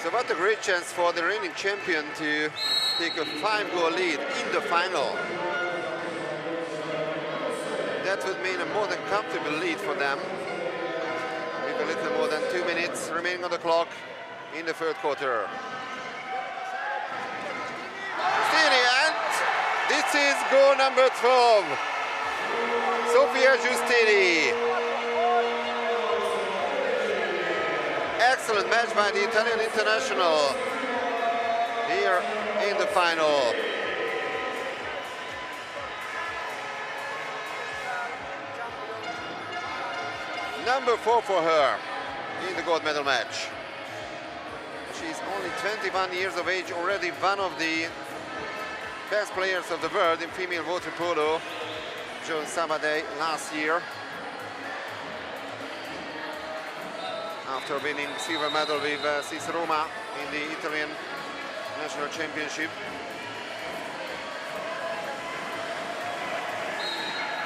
So what a great chance for the reigning champion to take a 5-goal lead in the final. That would mean a more than comfortable lead for them, with a little more than 2 minutes remaining on the clock in the third quarter. And this is goal number 12. Sofia Giustini. Excellent match by the Italian international here in the final. Number 4 for her in the gold medal match. She's only 21 years of age, already one of the best players of the world in female water polo. Joined Sabadell last year after winning silver medal with Cis Roma in the Italian national championship.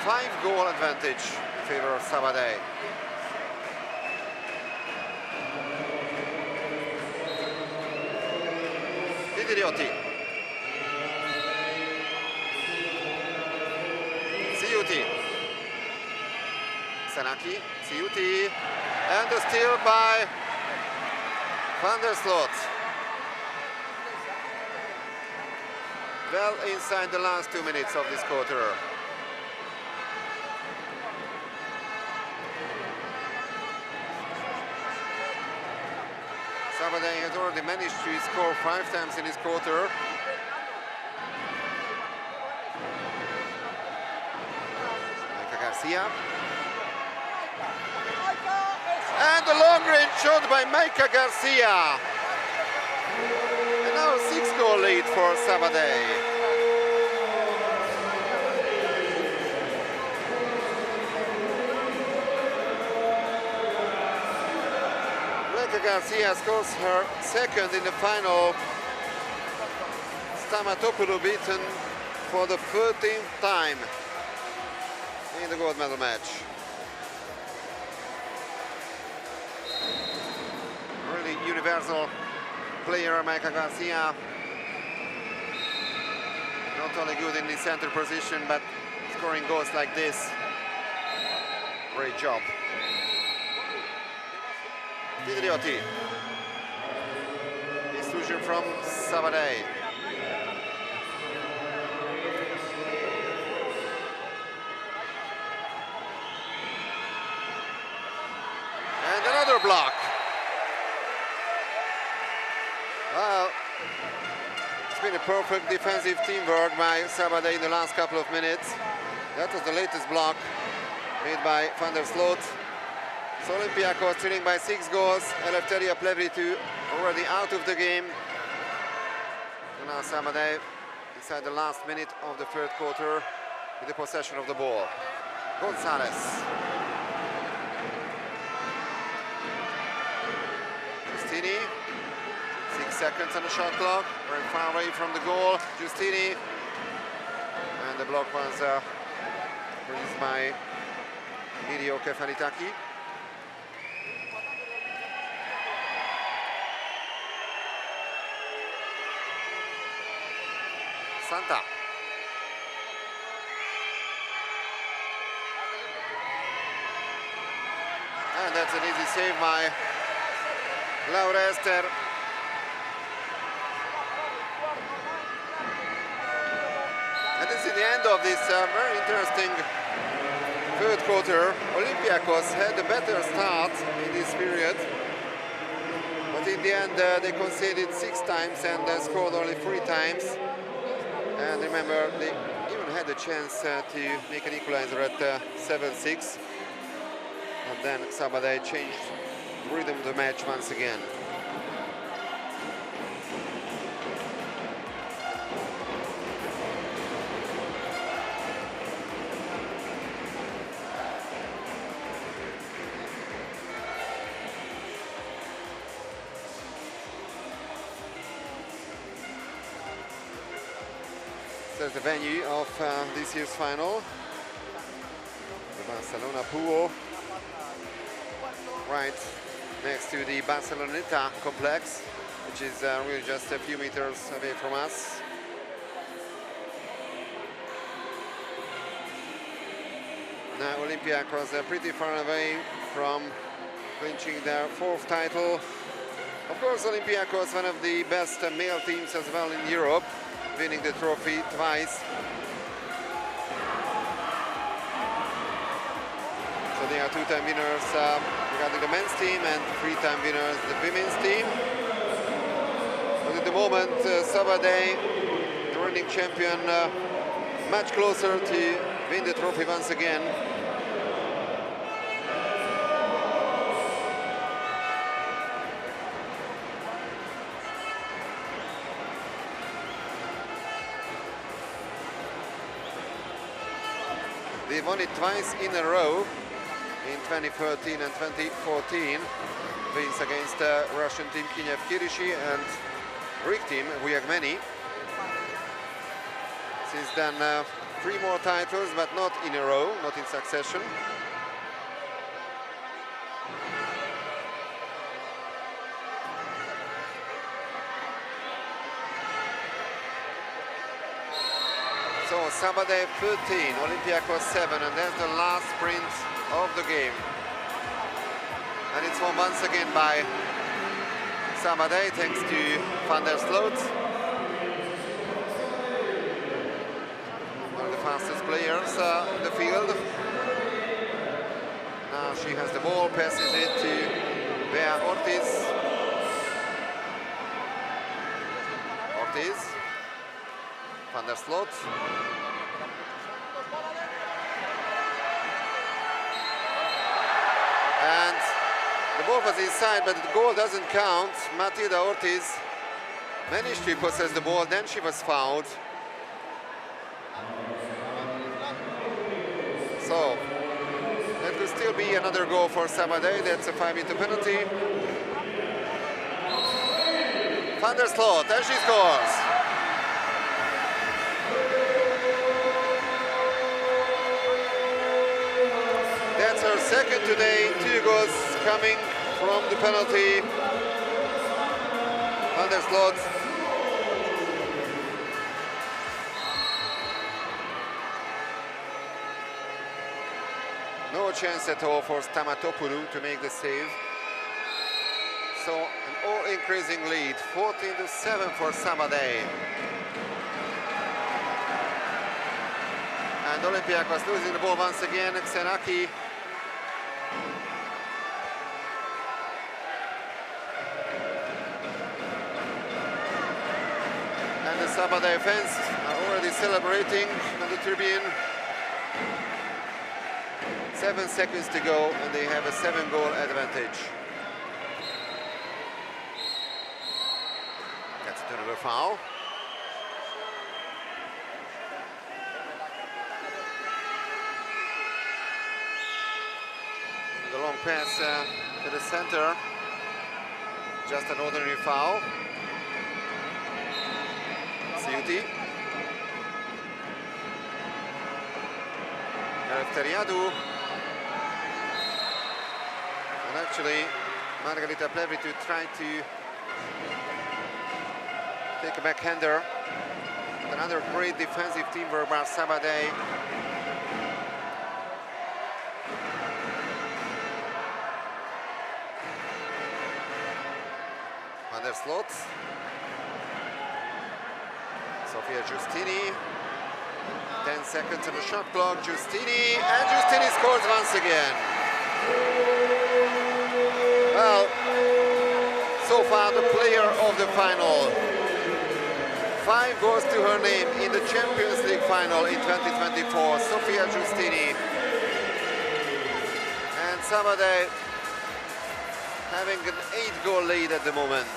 5-goal advantage in favor of Sabadell. Didriotti. Ciuti. Sanaki, Ciuti, and a steal by Van der Sloot. Well inside the last 2 minutes of this quarter. Sabadell has already managed to score 5 times in this quarter. Garcia. And a long-range shot by Maika Garcia. And now a 6-goal lead for Sabadell. Maika Garcia scores her second in the final. Stamatopoulou beaten for the 13th time in the gold medal match. Really universal player, Maika Garcia. Not only good in the center position, but scoring goals like this. Great job. Vidriotti. Exclusion from Sabadell. And another block. Well, it's been a perfect defensive teamwork by Sabadell in the last couple of minutes. That was the latest block made by Van der Sloot. So Olympiacos trailing by 6 goals. Eleftheria Plevritou already out of the game. And now Sabadell inside the last minute of the third quarter with the possession of the ball. Gonzalez. Giustini. 6 seconds on the shot clock. Very far away from the goal. Giustini. And the block was released by Mirio Kefanitaki. Santa. And that's an easy save by Laura Ester. And this is the end of this very interesting third quarter. Olympiacos had a better start in this period, but in the end they conceded 6 times and scored only 3 times. And remember, they even had a chance to make an equalizer at 7-6. And then Sabadell changed the rhythm of the match once again. There's the venue of this year's final, the Barcelona pool, right next to the Barceloneta complex, which is really just a few meters away from us. Now Olympiacos are pretty far away from clinching their 4th title. Of course, Olympiacos, one of the best male teams as well in Europe, winning the trophy twice. So they are 2-time winners regarding the men's team and 3-time winners the women's team. But at the moment, Sabadell, the reigning champion, much closer to win the trophy once again. They won it twice in a row in 2013 and 2014. Wins against Russian team Kinev Kirishi and Greek team Vuyaghmeni. Since then, 3 more titles, but not in a row, not in succession. So Sabadell 13, Olympiacos 7, and that's the last sprint of the game. And it's won once again by Sabadell, thanks to Van der Sloot. One of the fastest players in the field. Now she has the ball, passes it to Bea Ortiz. Ortiz. Van der Sloot. And the ball was inside, but the goal doesn't count. Matilda Ortiz managed to possess the ball, then she was fouled. So that could still be another goal for Sabadell. That's a 5-meter penalty. Van der Sloot, and she scores. That's her second today, 2 goals coming from the penalty. Van der Sloot. No chance at all for Stamatopoulou to make the save. So an all-increasing lead, 14-7 for Sabadell. And Olympiacos losing the ball once again, Xenaki. And the Sabadell fans are already celebrating on the tribune. 7 seconds to go, and they have a 7-goal advantage. That's another foul. The long pass to the center. Just an ordinary foul. Siuti. Eleftheriadou. And actually, Margarita Plevritu tried to take a backhander. Another great defensive teamwork by Sabadell. Van der Sloot. Sofia Giustini. 10 seconds on the shot clock. Giustini, and Giustini scores once again. Well, so far the player of the final. 5 goals to her name in the Champions League final in 2024, Sofia Giustini. And Sabadell having an 8-goal lead at the moment.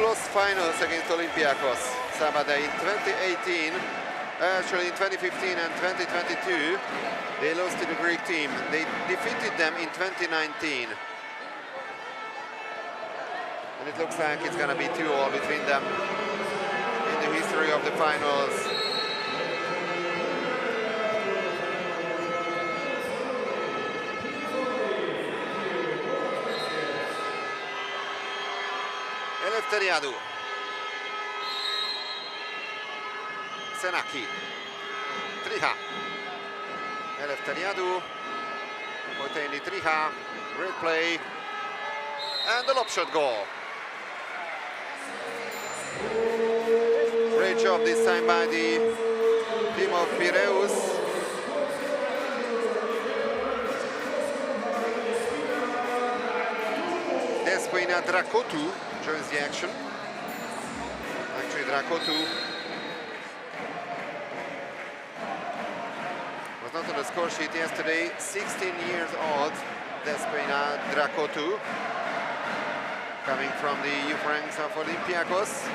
Lost finals against Olympiacos. Sabadell in 2018, actually in 2015 and 2022, they lost to the Greek team. They defeated them in 2019. And it looks like it's gonna be 2-2 between them in the history of the finals. Eleftheriadou. Xenaki. Triha. Eleftheriadou. Moiteini Triha. Great play. And the lob shot goal. Great job this time by the team of Piraeus. Despina Dracotu joins the action. Actually, Dracotu was not on the score sheet yesterday. 16 years old, Despina Dracotu, coming from the youth ranks of Olympiacos.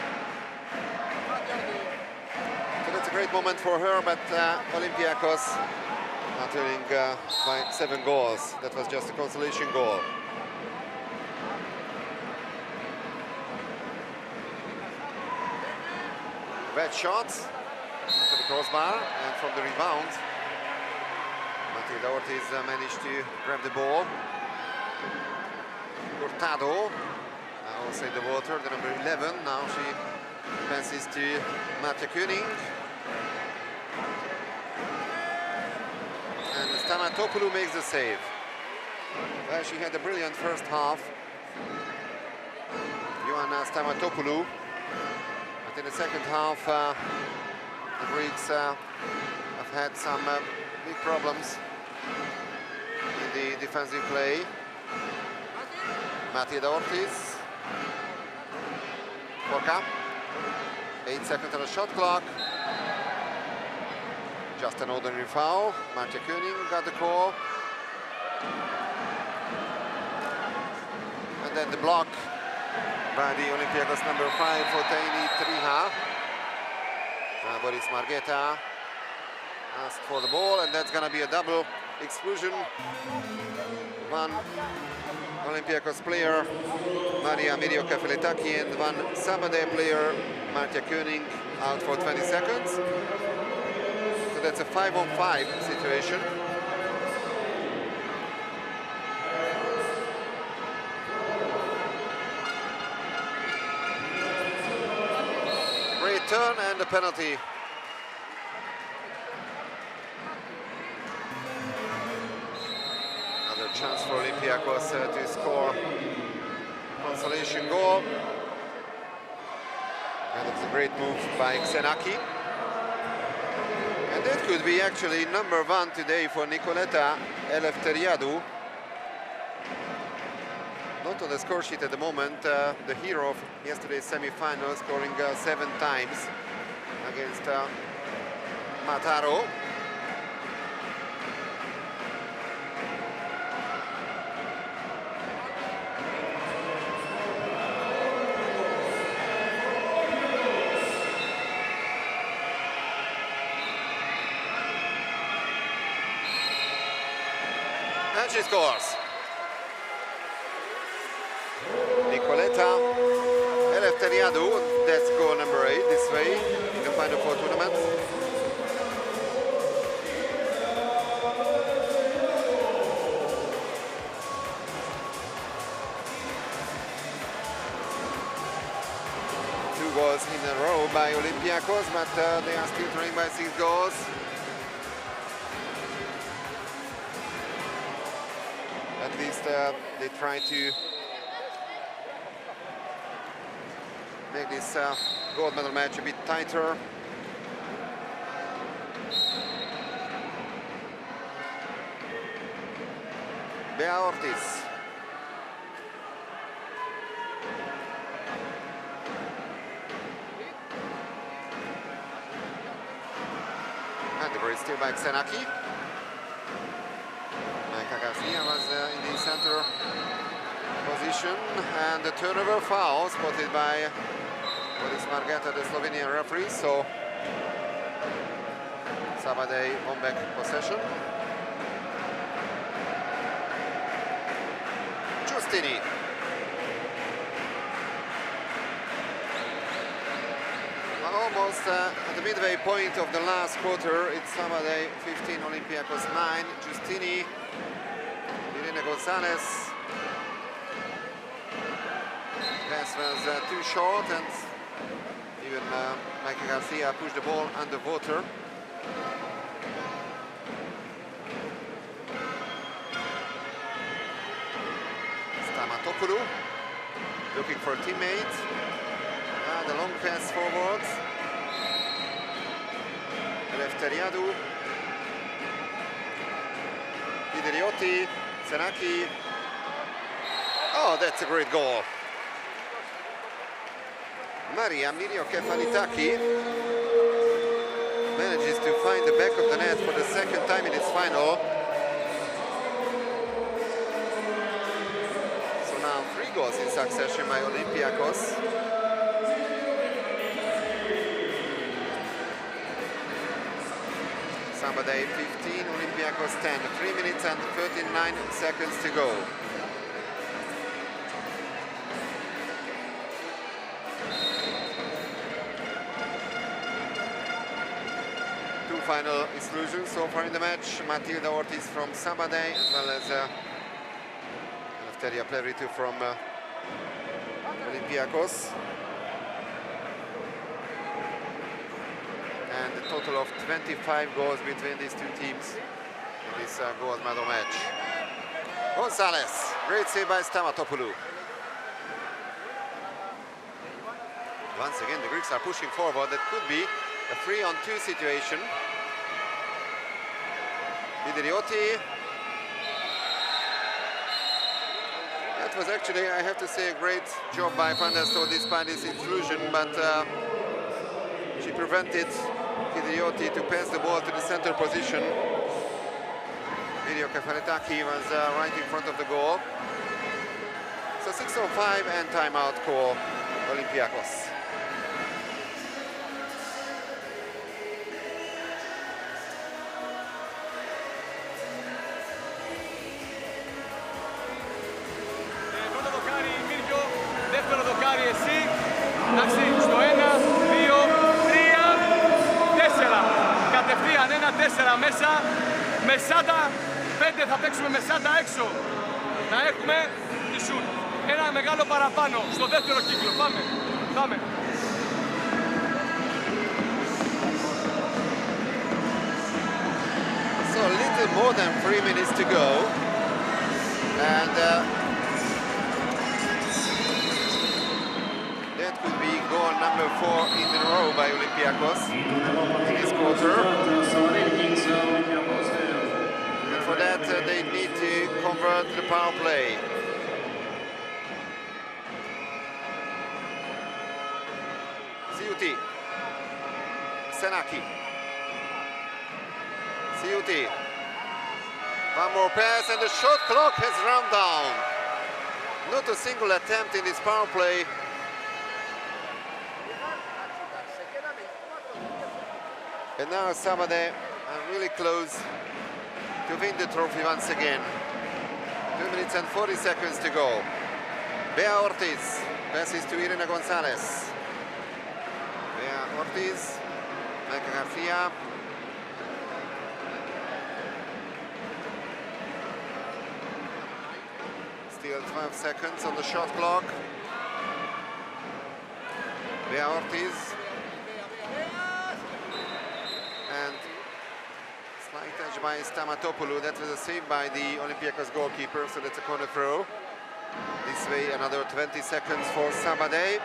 So that's a great moment for her, but Olympiacos not winning by 7 goals. That was just a consolation goal. Red shot to the crossbar, and from the rebound, Matilda Ortiz managed to grab the ball. Hurtado, also in the water, the number 11. Now she passes to Marta Koenig. And Stamatopoulou makes the save. Well, she had a brilliant first half. Ioana Stamatopoulou. But in the second half, the Greeks have had some big problems in the defensive play. Matilda Ortiz. Porca. 8 seconds on the shot clock. Just an ordinary foul. Marta Koenig got the call. And then the block by the Olympiacos number 5, Foteini Triha. Boris Margheta asked for the ball, and that's going to be a double exclusion. One Olympiacos player, Maria Mirioka-Feletaki, and one Sabadell player, Marta Koenig, out for 20 seconds. So that's a 5-on-5 situation. Great turn and a penalty. Another chance for Olympiacos to score consolation goal. And it's a great move by Xenaki. And that could be actually number 1 today for Nicoleta Eleftheriadou. Not on the score sheet at the moment, the hero of yesterday's semi-final, scoring 7 times against Mataro. And she scores. Nicoleta Eleftheriadou, that's goal number 8 this way in the Final Four tournament. Two goals in a row by Olympiacos, but they are still trailing by 6 goals. At least they try to make this gold medal match a bit tighter. Bea Ortiz. And the great steal by Xenaki. Garcia was in the center position, and the turnover foul spotted by Boris Margeta, the Slovenian referee. So Sabadell on back possession. Giustini. Almost at the midway point of the last quarter, it's Sabadell 15, Olympiacos 9. Giustini, Irene Gonzalez. Pass was too short, and even Michael Garcia pushed the ball underwater. Stamatopoulou looking for a teammate. The long pass forward. Eleftheriadou. Ideriotti. Xenaki. Oh, that's a great goal. Maria Mirioka-Feletaki manages to find the back of the net for the second time in its final. So now 3 goals in succession by Olympiacos. Sabadell 15, Olympiacos 10. 3 minutes and 39 seconds to go. Two final exclusions so far in the match. Matilda Ortiz from Sabadell, as well as Eleftheria Plevritou from Olympiacos. And a total of 25 goals between these two teams in this gold medal match. Gonzalez, great save by Stamatopoulou. Once again, the Greeks are pushing forward. That could be a 3-on-2 situation. Ideriotti. That was actually, I have to say, a great job by Van der Stoel despite this exclusion, but she prevented Ideriotti to pass the ball to the center position. Mirioka-Feletaki was right in front of the goal. So 6-on-5 and timeout for Olympiacos. Εντάξει, στο 1, 2, 3, 4. Κατευθείαν 1-4 μέσα. Μεσάτα, 5 θα παίξουμε μεσάτα έξω. Να έχουμε τη σουτ. Ένα μεγάλο παραπάνω στο δεύτερο κύκλο. Πάμε, πάμε. So a little more than 3 minutes to go, and that could be goal number 4 in a row by Olympiacos in this quarter. And for that they need to convert the power play. Ciuti, Senaki. Ciuti. One more pass and the shot clock has run down. Not a single attempt in this power play. And now Sabadell are really close to win the trophy once again. 2 minutes and 40 seconds to go. Bea Ortiz passes to Irene Gonzalez. Bea Ortiz, Maika Garcia. Still 12 seconds on the shot clock. Bea Ortiz. And slight touch by Stamatopoulou. That was a save by the Olympiacos goalkeeper, so that's a corner throw. This way another 20 seconds for Sabadell.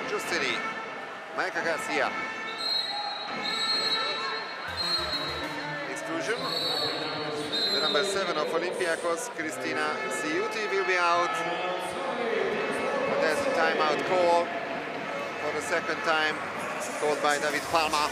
Justini, Maika Garcia. Exclusion. The number 7 of Olympiacos, Cristina Ciuti, will be out. But there's a timeout call for the second time, called by David Palma.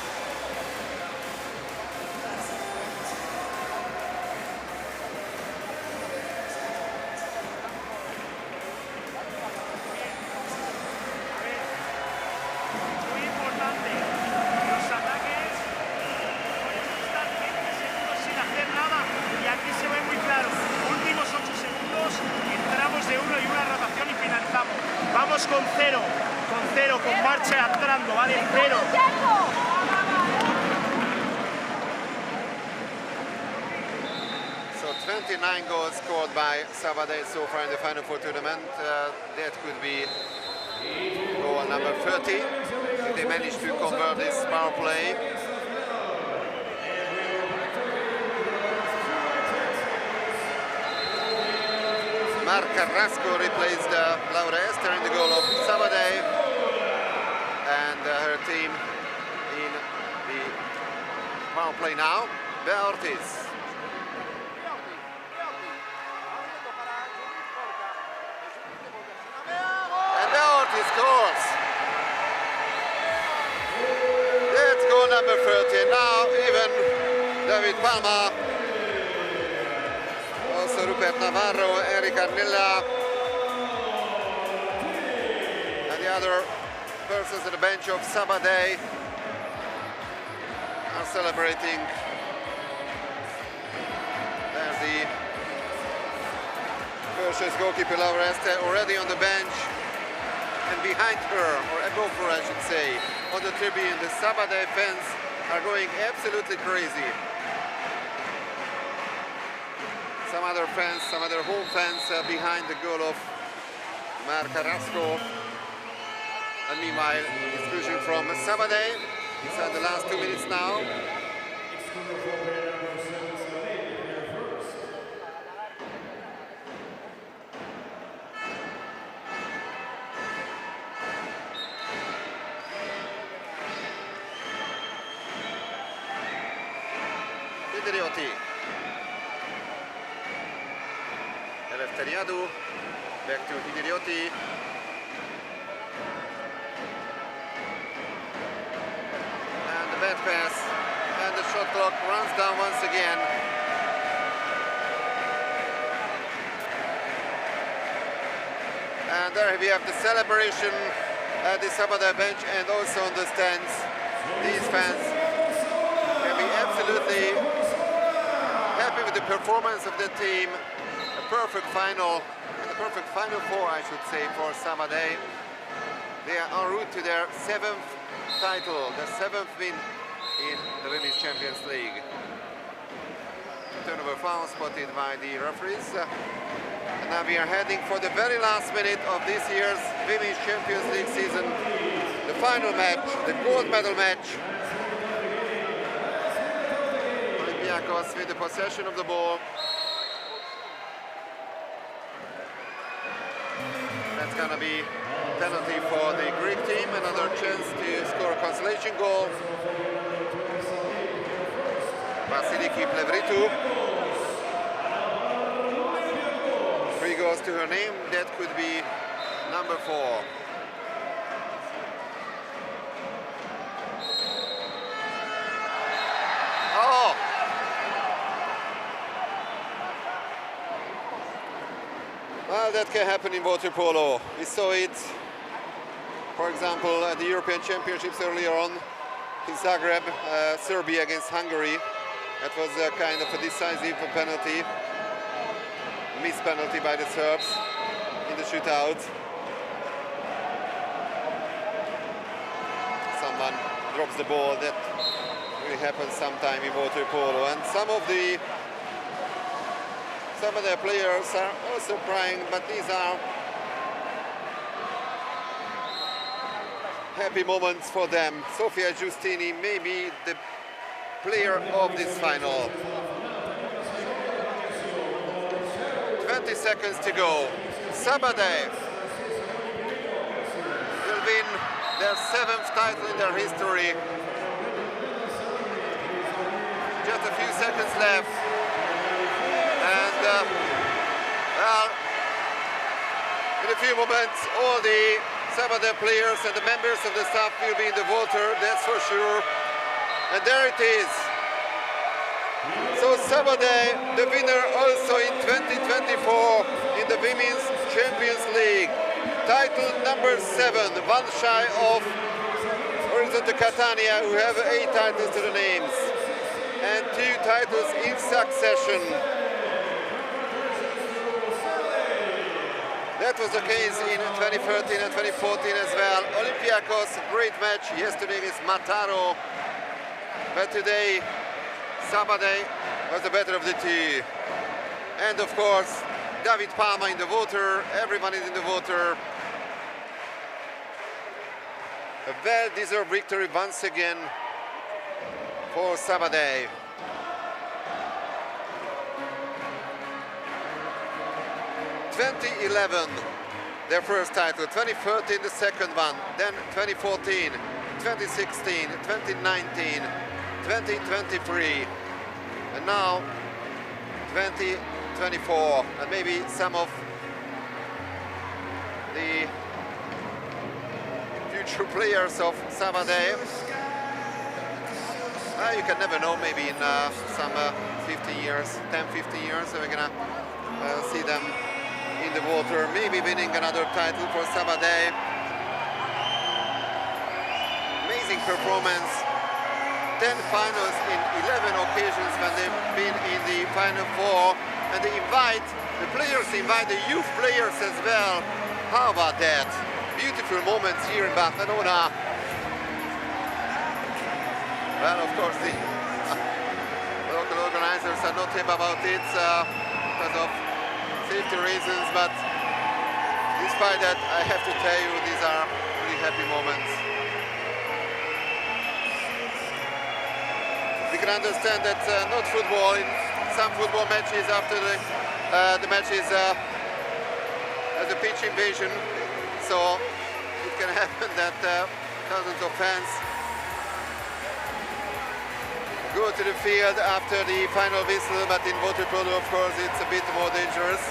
Vamos con cero, con marcha entrando, ¿vale? Cero. So 29 goals scored by Sabadell so far in the Final Four tournament. That could be goal number 30 if they manage to convert this power play. Marc Carrasco replaced Laura Esther in the goal of Sabadell, and her team in the power play now. Bea Ortiz. And Bea Ortiz scores. That's goal number 30. Now even David Palma, also Rupert Navarro, Eric Arnilla, and the other persons at the bench of Sabadell are celebrating. There's the Persia's goalkeeper Laura Esther already on the bench, and behind her, or above her I should say, on the tribune, the Sabadell fans are going absolutely crazy. Some other fans, some other home fans behind the goal of Marc Carrasco. And meanwhile, exclusion from Sabadell. Inside the last 2 minutes now. Hidriotti. Eleftheriadou, back to Hidriotti. And the bad pass, and the shot clock runs down once again. And there we have the celebration at the Sabadell bench and also on the stands these fans can be absolutely happy with the performance of the team. A perfect final, and a perfect final four, I should say, for Sabadell. They are en route to their 7th title, the 7th win in the Women's Champions League. Turnover foul spotted by the referees. And now we are heading for the very last minute of this year's Women's Champions League season. The final match, the gold medal match. Olympiacos with the possession of the ball. That's gonna be penalty for the Greek team. Another chance to score a consolation goal. Vasiliki Plevritou. 3 goals to her name. That could be number 4. Oh! Well, that can happen in water polo. We saw it, for example, at the European Championships earlier on in Zagreb, Serbia against Hungary. That was a kind of a decisive penalty, missed penalty by the Serbs in the shootout. Someone drops the ball. That really happens sometime in water polo, and some of their players are also crying, but these are happy moments for them. Sofia Giustini may be the player of this final. 20 seconds to go. Sabadell will win their 7th title in their history. Just a few seconds left. And well, in a few moments, all the Sabadell players and the members of the staff will be in the water, that's for sure. And there it is. So Sabadell, the winner also in 2024 in the Women's Champions League. Title number 7, one shy of Horizonte Catania, who have 8 titles to the names. And 2 titles in succession. That was the case in 2013 and 2014 as well. Olympiacos, great match yesterday against Mataro. But today, Sabadell was the better of the two. And of course, David Palma in the water, everyone is in the water. A well-deserved victory once again for Sabadell. In 2011, their first title, 2013 the second one, then 2014, 2016, 2019, 2023, and now 2024, and maybe some of the future players of Sabadell. You can never know, maybe in some 15 years, 10, 15 years, so we're gonna see them in the water, maybe winning another title for Sabadell. Amazing performance. 10 finals in 11 occasions when they've been in the Final Four, and they the players invite the youth players as well. How about that? Beautiful moments here in Barcelona. Well, of course, the local organizers are not happy about it because of safety reasons, but despite that, I have to tell you, these are really happy moments. We can understand that not football, in some football matches after the matches has a pitch invasion, so it can happen that thousands of fans go to the field after the final whistle, but in water polo, of course, it's a bit more dangerous.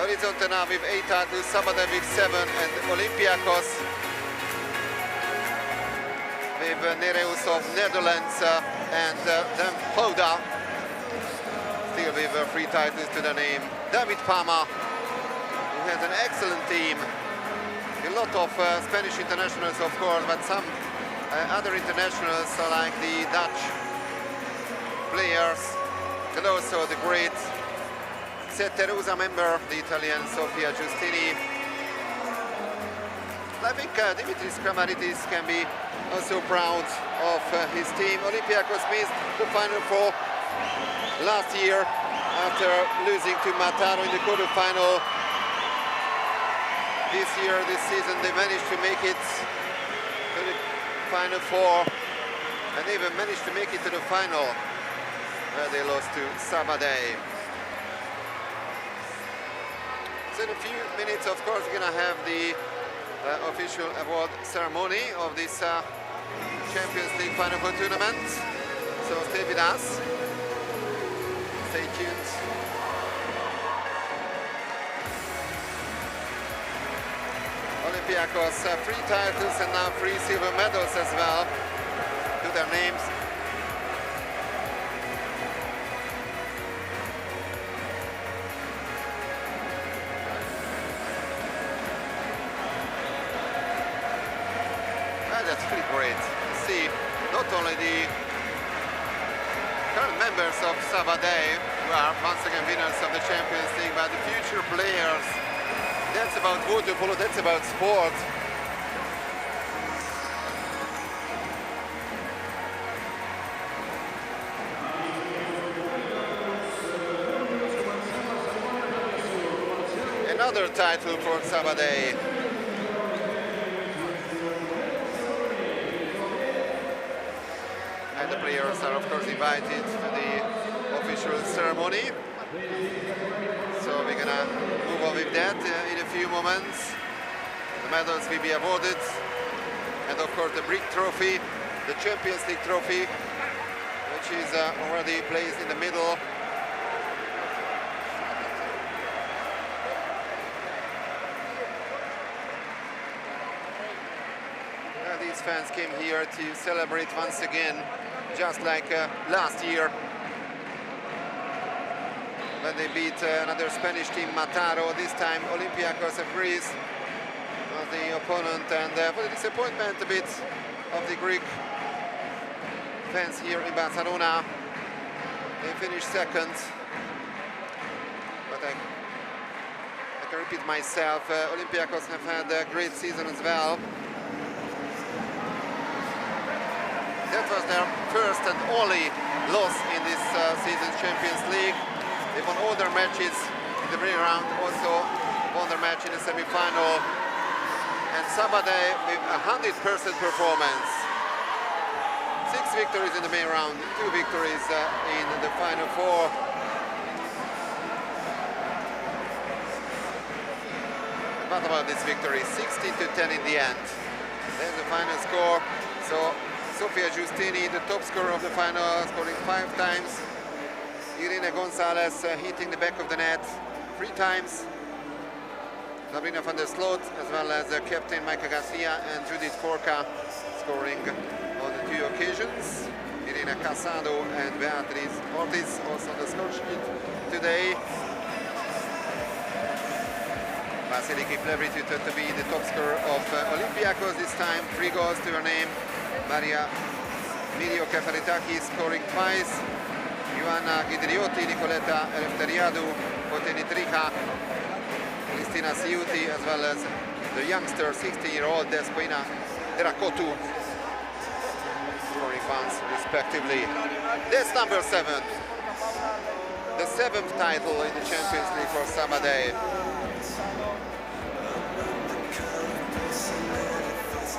Horizonte now with 8 titles, Sabadell with 7, and Olympiacos with Nereus of Netherlands and then Poda still with 3 titles to their name. David Palma, who has an excellent team. A lot of Spanish internationals, of course, but some other internationals, like the Dutch players, and also the great Setterusa member, the Italian Sofia Giustini. I think Dimitris Kramaritis can be also proud of his team. Olympiacos missed the Final Four last year after losing to Mataro in the quarterfinal. This year, this season, they managed to make it to the Final Four, and they even managed to make it to the final, where they lost to Sabadell. So in a few minutes, of course, we're gonna have the official award ceremony of this Champions League Final Four tournament. So stay with us. Stay tuned. Olympiacos 3 titles and now 3 silver medals as well to their names. That's pretty great to see not only the current members of Sabadell, who are once again winners of the Champions League, but the future players. That's about water polo, that's about sport. Another title for Sabadell. And the players are of course invited to the official ceremony. So we're gonna move on with that in a few moments. The medals will be awarded, and of course the brick trophy, the Champions League trophy, which is already placed in the middle. These fans came here to celebrate once again, just like last year, when they beat another Spanish team, Mataro. This time Olympiacos of Greece was the opponent, and for the disappointment a bit of the Greek fans here in Barcelona, they finished second. But I can repeat myself, Olympiacos have had a great season as well. That was their first and only loss in this season's Champions League. They won all their matches in the main round, also won their match in the semi-final. And Sabadell with 100% performance. 6 victories in the main round, 2 victories in the Final Four. And what about this victory? 16-10 in the end. There's the final score. So Sofia Giustini, the top scorer of the final, scoring 5 times. Irene Gonzalez hitting the back of the net 3 times. Sabrina van der Sloot, as well as captain Michael Garcia and Judith Forca, scoring on 2 occasions. Irina Casado and Beatriz Ortiz also on the score sheet today. Vasiliki Plevrit to be the top scorer of Olympiacos this time, 3 goals to her name. Maria Mirio Kafaritaki scoring twice. Ioanna Gidriotti, Nicoletta Eleftheriadou, Potenitrica, Cristina Siuti, as well as the youngster 16-year-old Despoina Derakotu, scoring points respectively. That's number 7. The 7th title in the Champions League for Sabadell.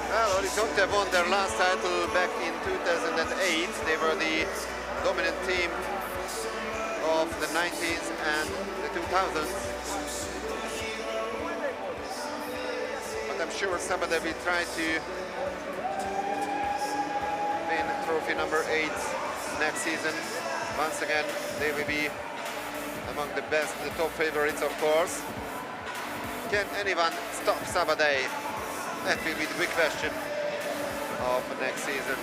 Well, Horizonte won their last title back in 2008. They were the dominant team of the 90s and the 2000s. But I'm sure Sabadell will try to win trophy number 8 next season. Once again, they will be among the best, the top favorites, of course. Can anyone stop Sabadell? That will be the big question of next season.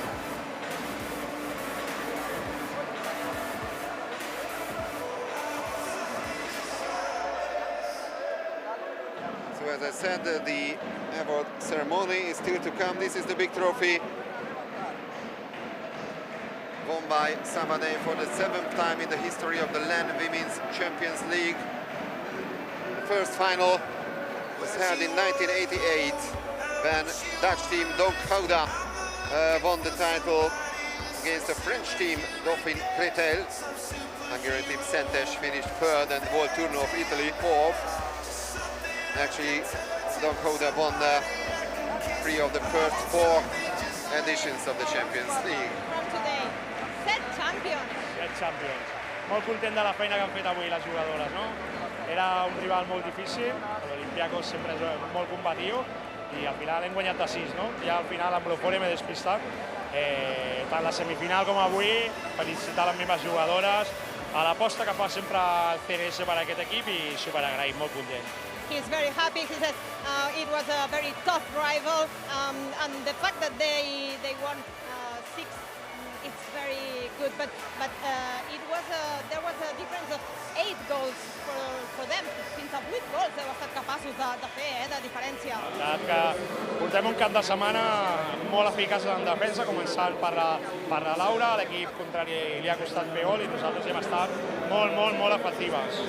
As I said, the award ceremony is still to come. This is the big trophy won by Sabadell for the 7th time in the history of the LEN Women's Champions League. The first final was held in 1988 when Dutch team Don Gouda won the title against the French team Dauphin Créteil. Hungarian team Szentes finished 3rd and World Tour of Italy 4th. Actually, Don Gouda won 3 of the first 4 editions of the Champions League. From today, set champions. Set champions. Molt content de la feina que han fet avui les jugadores, no? Era un rival molt difícil, l'Olympiacos sempre és molt combatiu i al final hem guanyat de 6, no? Ja al final amb l'eufòria m'he despistat. Tant la semifinal com avui, felicitar les meves jugadores, a l'aposta que fa sempre el CRS per aquest equip i superagraït, molt content. He's very happy. He says it was a very tough rival, and the fact that they won 6, it's very good. But there was a difference of 8 goals for them. Fins a 8 gols heu estat capaços de fer, de diferència. Que portem un cap de setmana molt eficaç en defensa, començant per la Laura. A l'equip contrari li ha costat fer gol i nosaltres hem estat molt efectives.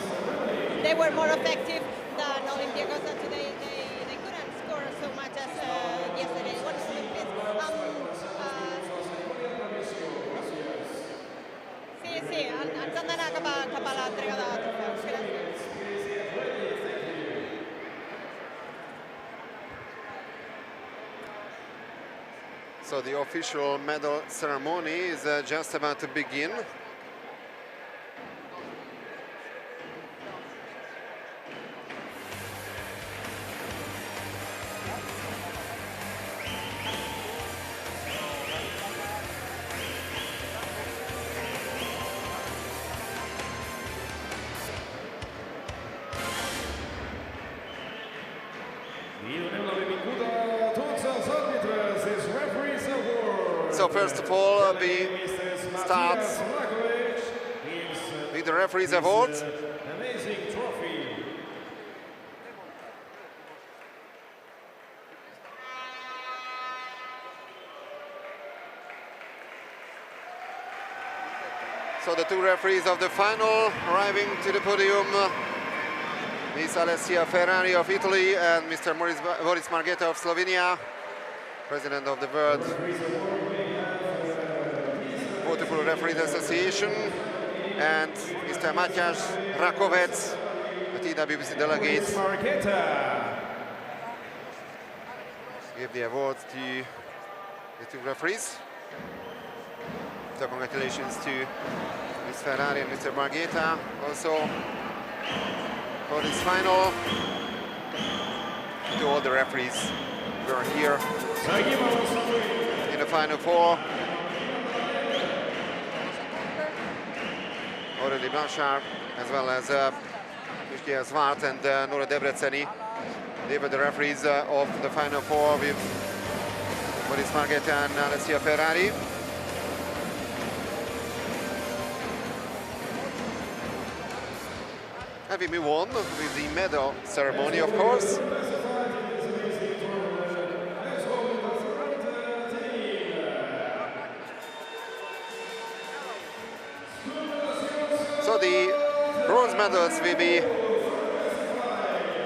They were more effective than Olympiacos, and today they couldn't score so much as yesterday. What is Olympiacos? Sí, ens han d'anar cap a l'entrega de trofeus. Gràcies. So the official medal ceremony is just about to begin. So first of all, we start with the referees' award. So the 2 referees of the final arriving to the podium, Miss Alessia Ferrari of Italy and Mr. Boris Margheta of Slovenia, President of the World Waterpolo Referees Association, and Mr. Matjaž Rakovec, the TWBC delegate. Give the award to the 2 referees. So congratulations to Ms. Ferrari and Mr. Margheta also for this final. To all the referees who are here in the final 4. Aurélie Blanchard, as well as Mishkia Svart and Nora Debreceni. They were the referees of the final 4 with Boris Margheta and Alessia Ferrari. And we move on with the medal ceremony, of course. So the bronze medals will be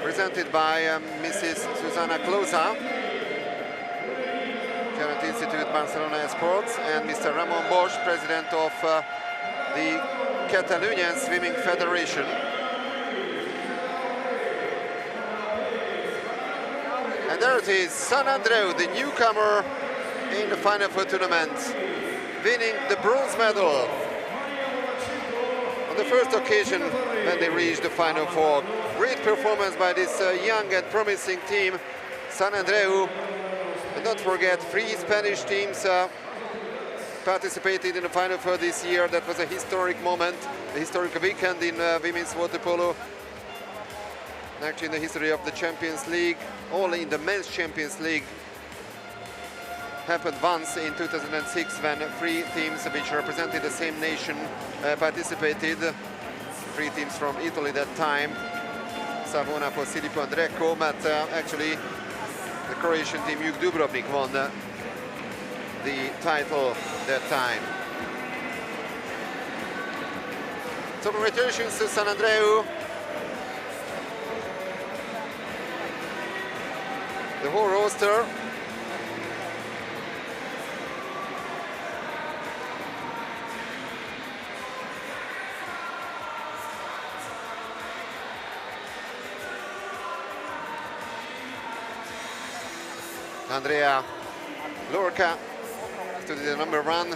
presented by Mrs. Susana Closa, Current Institute Barcelona Sports, and Mr. Ramon Bosch, President of the Catalonian Swimming Federation. And there it is, Sant Andreu, the newcomer in the Final Four tournament, winning the bronze medal on the first occasion when they reached the Final Four. Great performance by this young and promising team, Sant Andreu. And don't forget, 3 Spanish teams participated in the Final Four this year. That was a historic moment, a historic weekend in women's water polo. Actually, in the history of the Champions League, only in the men's Champions League happened once in 2006 when 3 teams which represented the same nation participated. 3 teams from Italy that time. Savona for Silipo Andreko, but actually the Croatian team Juk Dubrovnik won the title that time. So congratulations to San Andreu. The whole roster. Andrea Lorca to the number 1,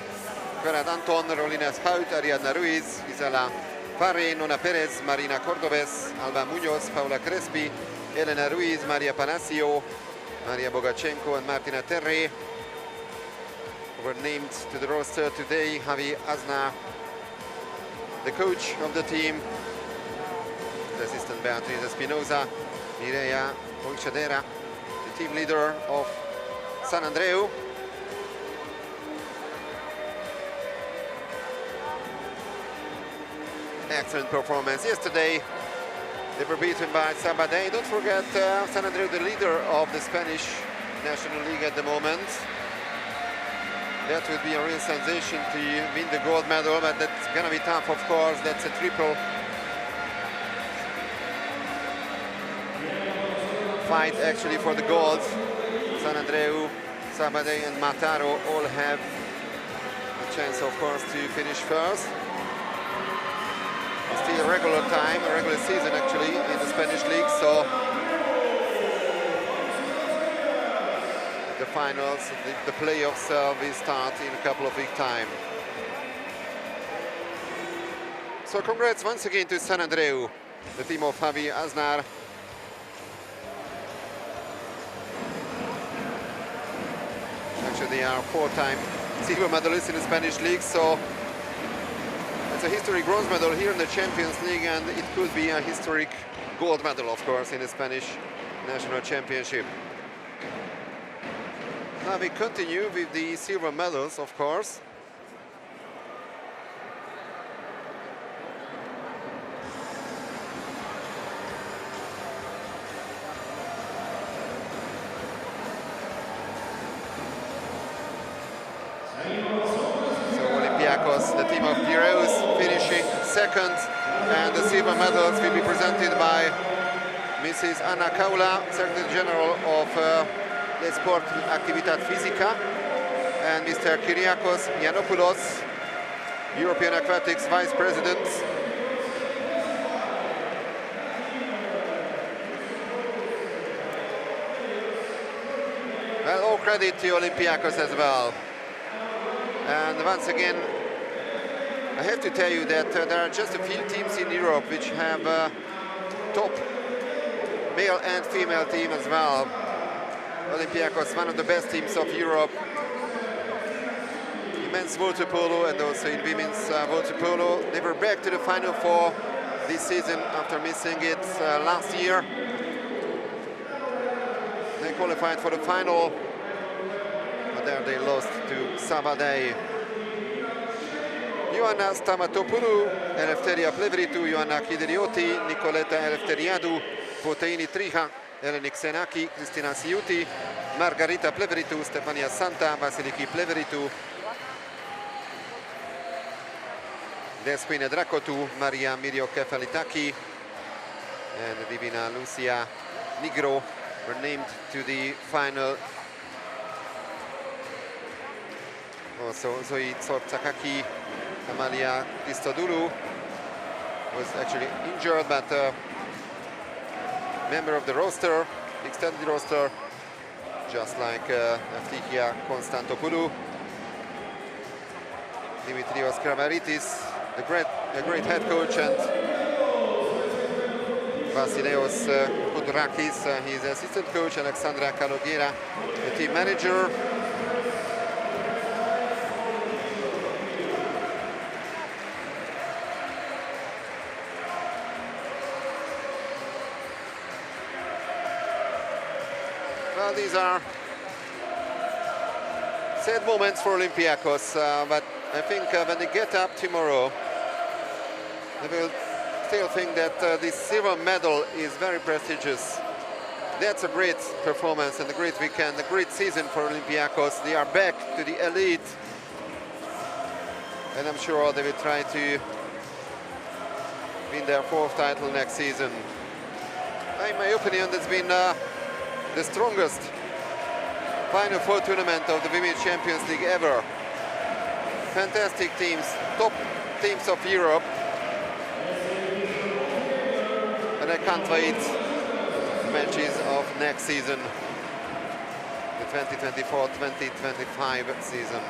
Ferhat Anton, Rolina Spout, Ariadna Ruiz, Isela Farre, Nona Perez, Marina Cordobes, Alba Munoz, Paula Crespi, Elena Ruiz, Maria Panacio, Maria Bogachenko and Martina Terre were named to the roster today. Javi Aznar, the coach of the team, the assistant Beatriz Espinosa, Mireia Olchadera, the team leader of San Andreu. Excellent performance yesterday. They were beaten by Sabadell. Don't forget San Andreu, the leader of the Spanish National League at the moment. That would be a real sensation to win the gold medal, but that's gonna be tough, of course. That's a triple fight actually for the gold. San Andreu, Sabadell and Mataro all have a chance, of course, to finish first. Still a regular time, a regular season actually in the Spanish league, so the finals, the playoffs will start in a couple of weeks' time. So congrats once again to San Andreu, the team of Javi Aznar. Actually, they are 4-time silver medalists in the Spanish league, so it's a historic bronze medal here in the Champions League, and it could be a historic gold medal, of course, in the Spanish National Championship. Now we continue with the silver medals, of course. Olympiacos, the team of Piraeus, finishing second, and the silver medals will be presented by Mrs. Anna Kaula, Secretary General of the Sport Activitat Fisica, and Mr. Kyriakos Yiannopoulos, European Aquatics Vice President. Well, all credit to Olympiacos as well. And once again, I have to tell you that there are just a few teams in Europe which have top male and female team as well. Olympiacos, one of the best teams of Europe. In men's water polo and also in women's water polo. They were back to the Final Four this season after missing it last year. They qualified for the final, but there they lost to Sabadell. Ioanna Stamatopoulou, Eleftheria Plevritou, Ioanna Kiderioti, Nicoleta Eleftheriadou, Poteini Triha, Eleni Xenaki, Cristina Siuti, Margarita Plevritou, Stefania Santa, Vasiliki Plevritou, Despine Dracotou, Maria Mirio Kefalitaki, and Divina Lucia Nigro were named to the final. Also Zoe Tsortsakaki, Amalia Christodoulou was actually injured, but member of the roster, extended roster, just like Eftichia Konstantopoulou. Dimitrios Kravaritis, a great head coach, and Vasileos Kudrakis, his assistant coach, Alexandra Kalogiera, the team manager. Well, these are sad moments for Olympiacos, but I think when they get up tomorrow, they will still think that this silver medal is very prestigious. That's a great performance and a great weekend, a great season for Olympiacos. They are back to the elite, and I'm sure they will try to win their 4th title next season. In my opinion, that's been the strongest Final Four tournament of the Women's Champions League ever. Fantastic teams, top teams of Europe. And I can't wait matches of next season, the 2024-2025 season.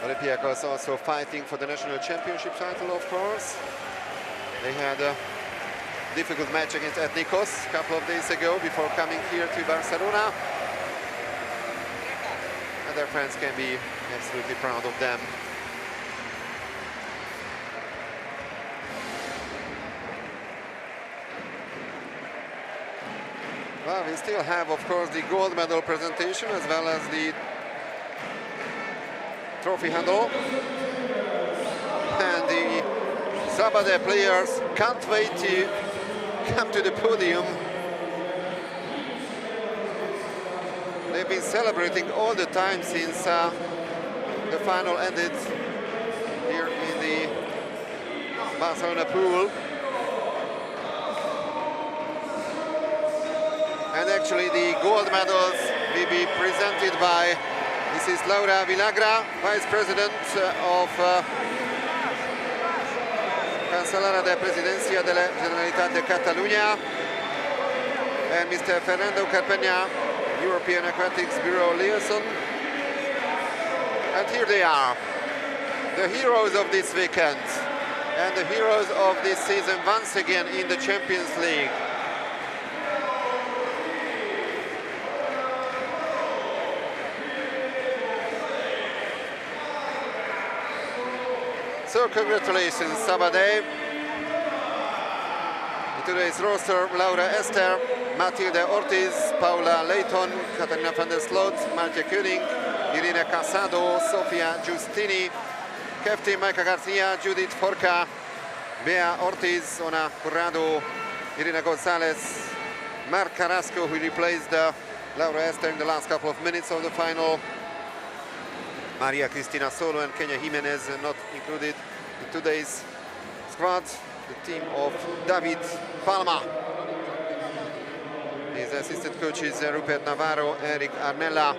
Olympiacos also fighting for the national championship title, of course. They had a difficult match against Ethnikos a couple of days ago before coming here to Barcelona. And their fans can be absolutely proud of them. Well, we still have, of course, the gold medal presentation as well as the trophy handle. And the Sabadell players can't wait to come to the podium. They've been celebrating all the time since the final ended here in the Barcelona pool. And actually the gold medals will be presented by Mrs. Laura Villagra, Vice President of Cancelara de Presidencia de la Generalitat de Catalunya, and Mr. Fernando Carpena, European Aquatics Bureau Liaison. And here they are, the heroes of this weekend and the heroes of this season once again in the Champions League. So congratulations, Sabadell. In today's roster, Laura Esther, Matilde Ortiz, Paula Leighton, Katarina van der Sloot, Marta Koenig, Irina Casado, Sofia Giustini, Kefti Maika Garcia, Judith Forca, Bea Ortiz, Ona Currado, Irina Gonzalez, Marc Carrasco, who replaced Laura Esther in the last couple of minutes of the final. Maria Cristina Solo and Kenya Jimenez not included in today's squad. The team of David Palma. His assistant coaches Rupert Navarro, Eric Arnella.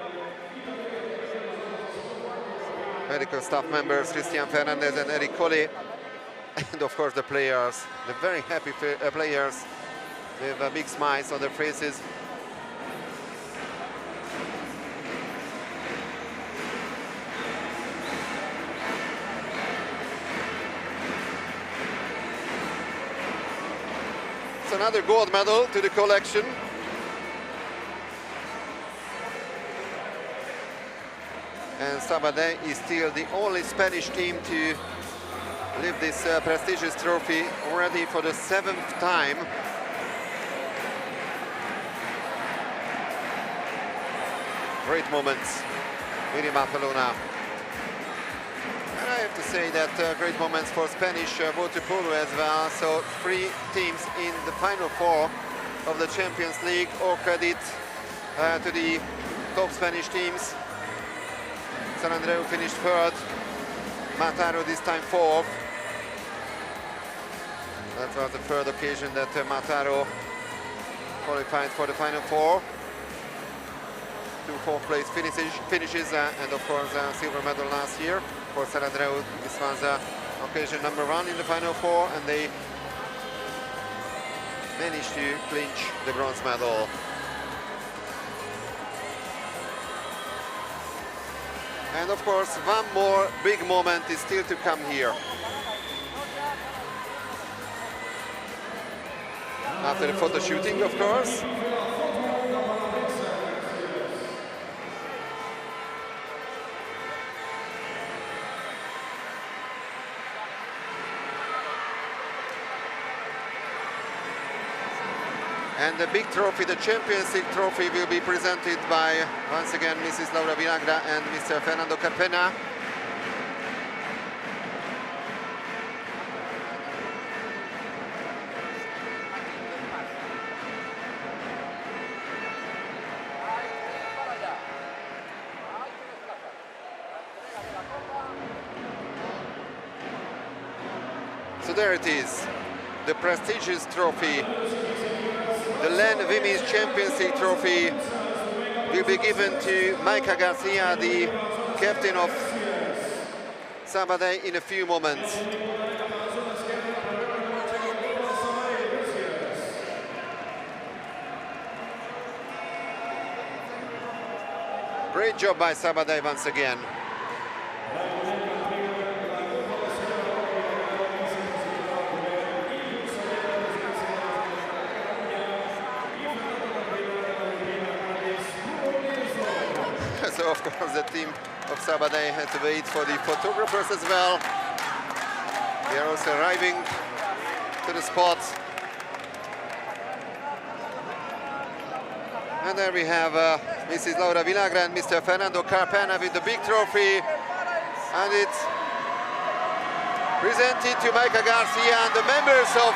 Medical staff members Christian Fernandez and Eric Collet. And of course the players, the very happy players with big smiles on their faces. It's another gold medal to the collection. And Sabadell is still the only Spanish team to lift this prestigious trophy already for the 7th time. Great moments in Barcelona. And I have to say that great moments for Spanish water polo as well. So 3 teams in the Final Four of the Champions League. All credit to the top Spanish teams. San Andreu finished 3rd. Mataro this time 4th. That was the 3rd occasion that Mataro qualified for the Final Four. 2 4th place finishes and of course silver medal last year for San Andreu. This was occasion number 1 in the Final Four, and they managed to clinch the bronze medal. And of course one more big moment is still to come here. After the photo shooting, of course. And the big trophy, the Champions League trophy, will be presented by, once again, Mrs. Laura Villagra and Mr. Fernando Carpena. So there it is, the prestigious trophy. The LEN Women's Champions League trophy will be given to Maika Garcia, the captain of Sabadell, in a few moments. Great job by Sabadell once again. So of course the team of Sabadell had to wait for the photographers as well. They are also arriving to the spot. And there we have Mrs. Laura Villagra and Mr. Fernando Carpena with the big trophy. And it's presented to Maika Garcia and the members of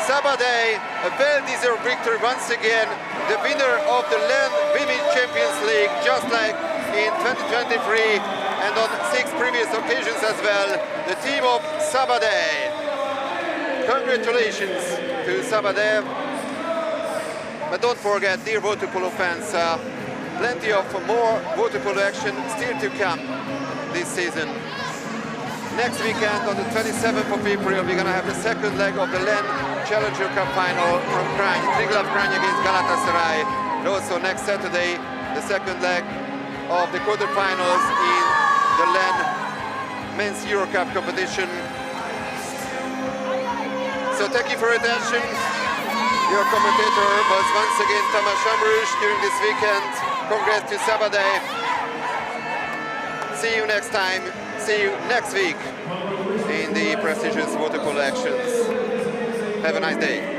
Sabadell. A well-deserved victory once again. The winner of the LEN Women's Champions League, just like in 2023 and on 6 previous occasions as well. The team of Sabadell. Congratulations to Sabadell. But don't forget, dear water polo fans, plenty of more water polo action still to come this season. Next weekend, on the 27th of April, we're going to have the second leg of the LEN Challenger Cup final from Triglav Kranj against Galatasaray. And also next Saturday, the second leg of the quarterfinals in the LEN Men's Euro Cup competition. So thank you for your attention. Your commentator was once again Thomas Amrouche during this weekend. Congrats to Sabadell. See you next time. See you next week in the prestigious water polo actions. Have a nice day.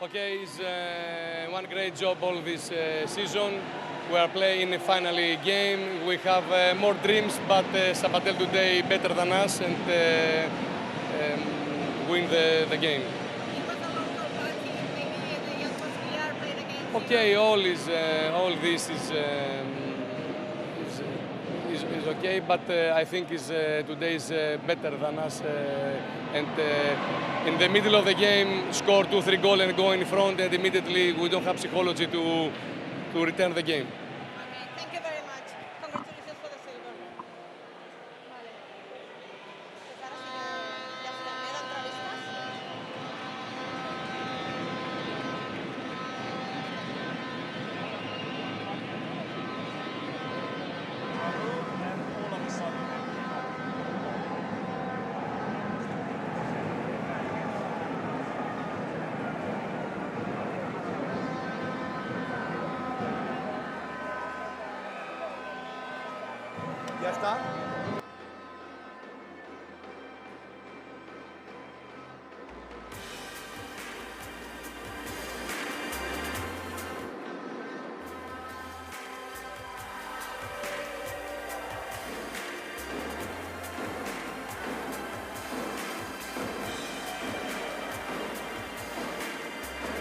Okay, it's one great job all this season. We are playing a finally game. We have more dreams, but Sabadell today better than us and win the game. It was a local party, maybe the young player played against Okay, all this is okay, but I think today is better than us. And in the middle of the game, score 2-3 goals and go in front, and immediately we don't have psychology to return the game. Okay, thank you very much. Congratulations for the silver. Vale. Pues ahora sí ya se me dan entrevistas. Ya está.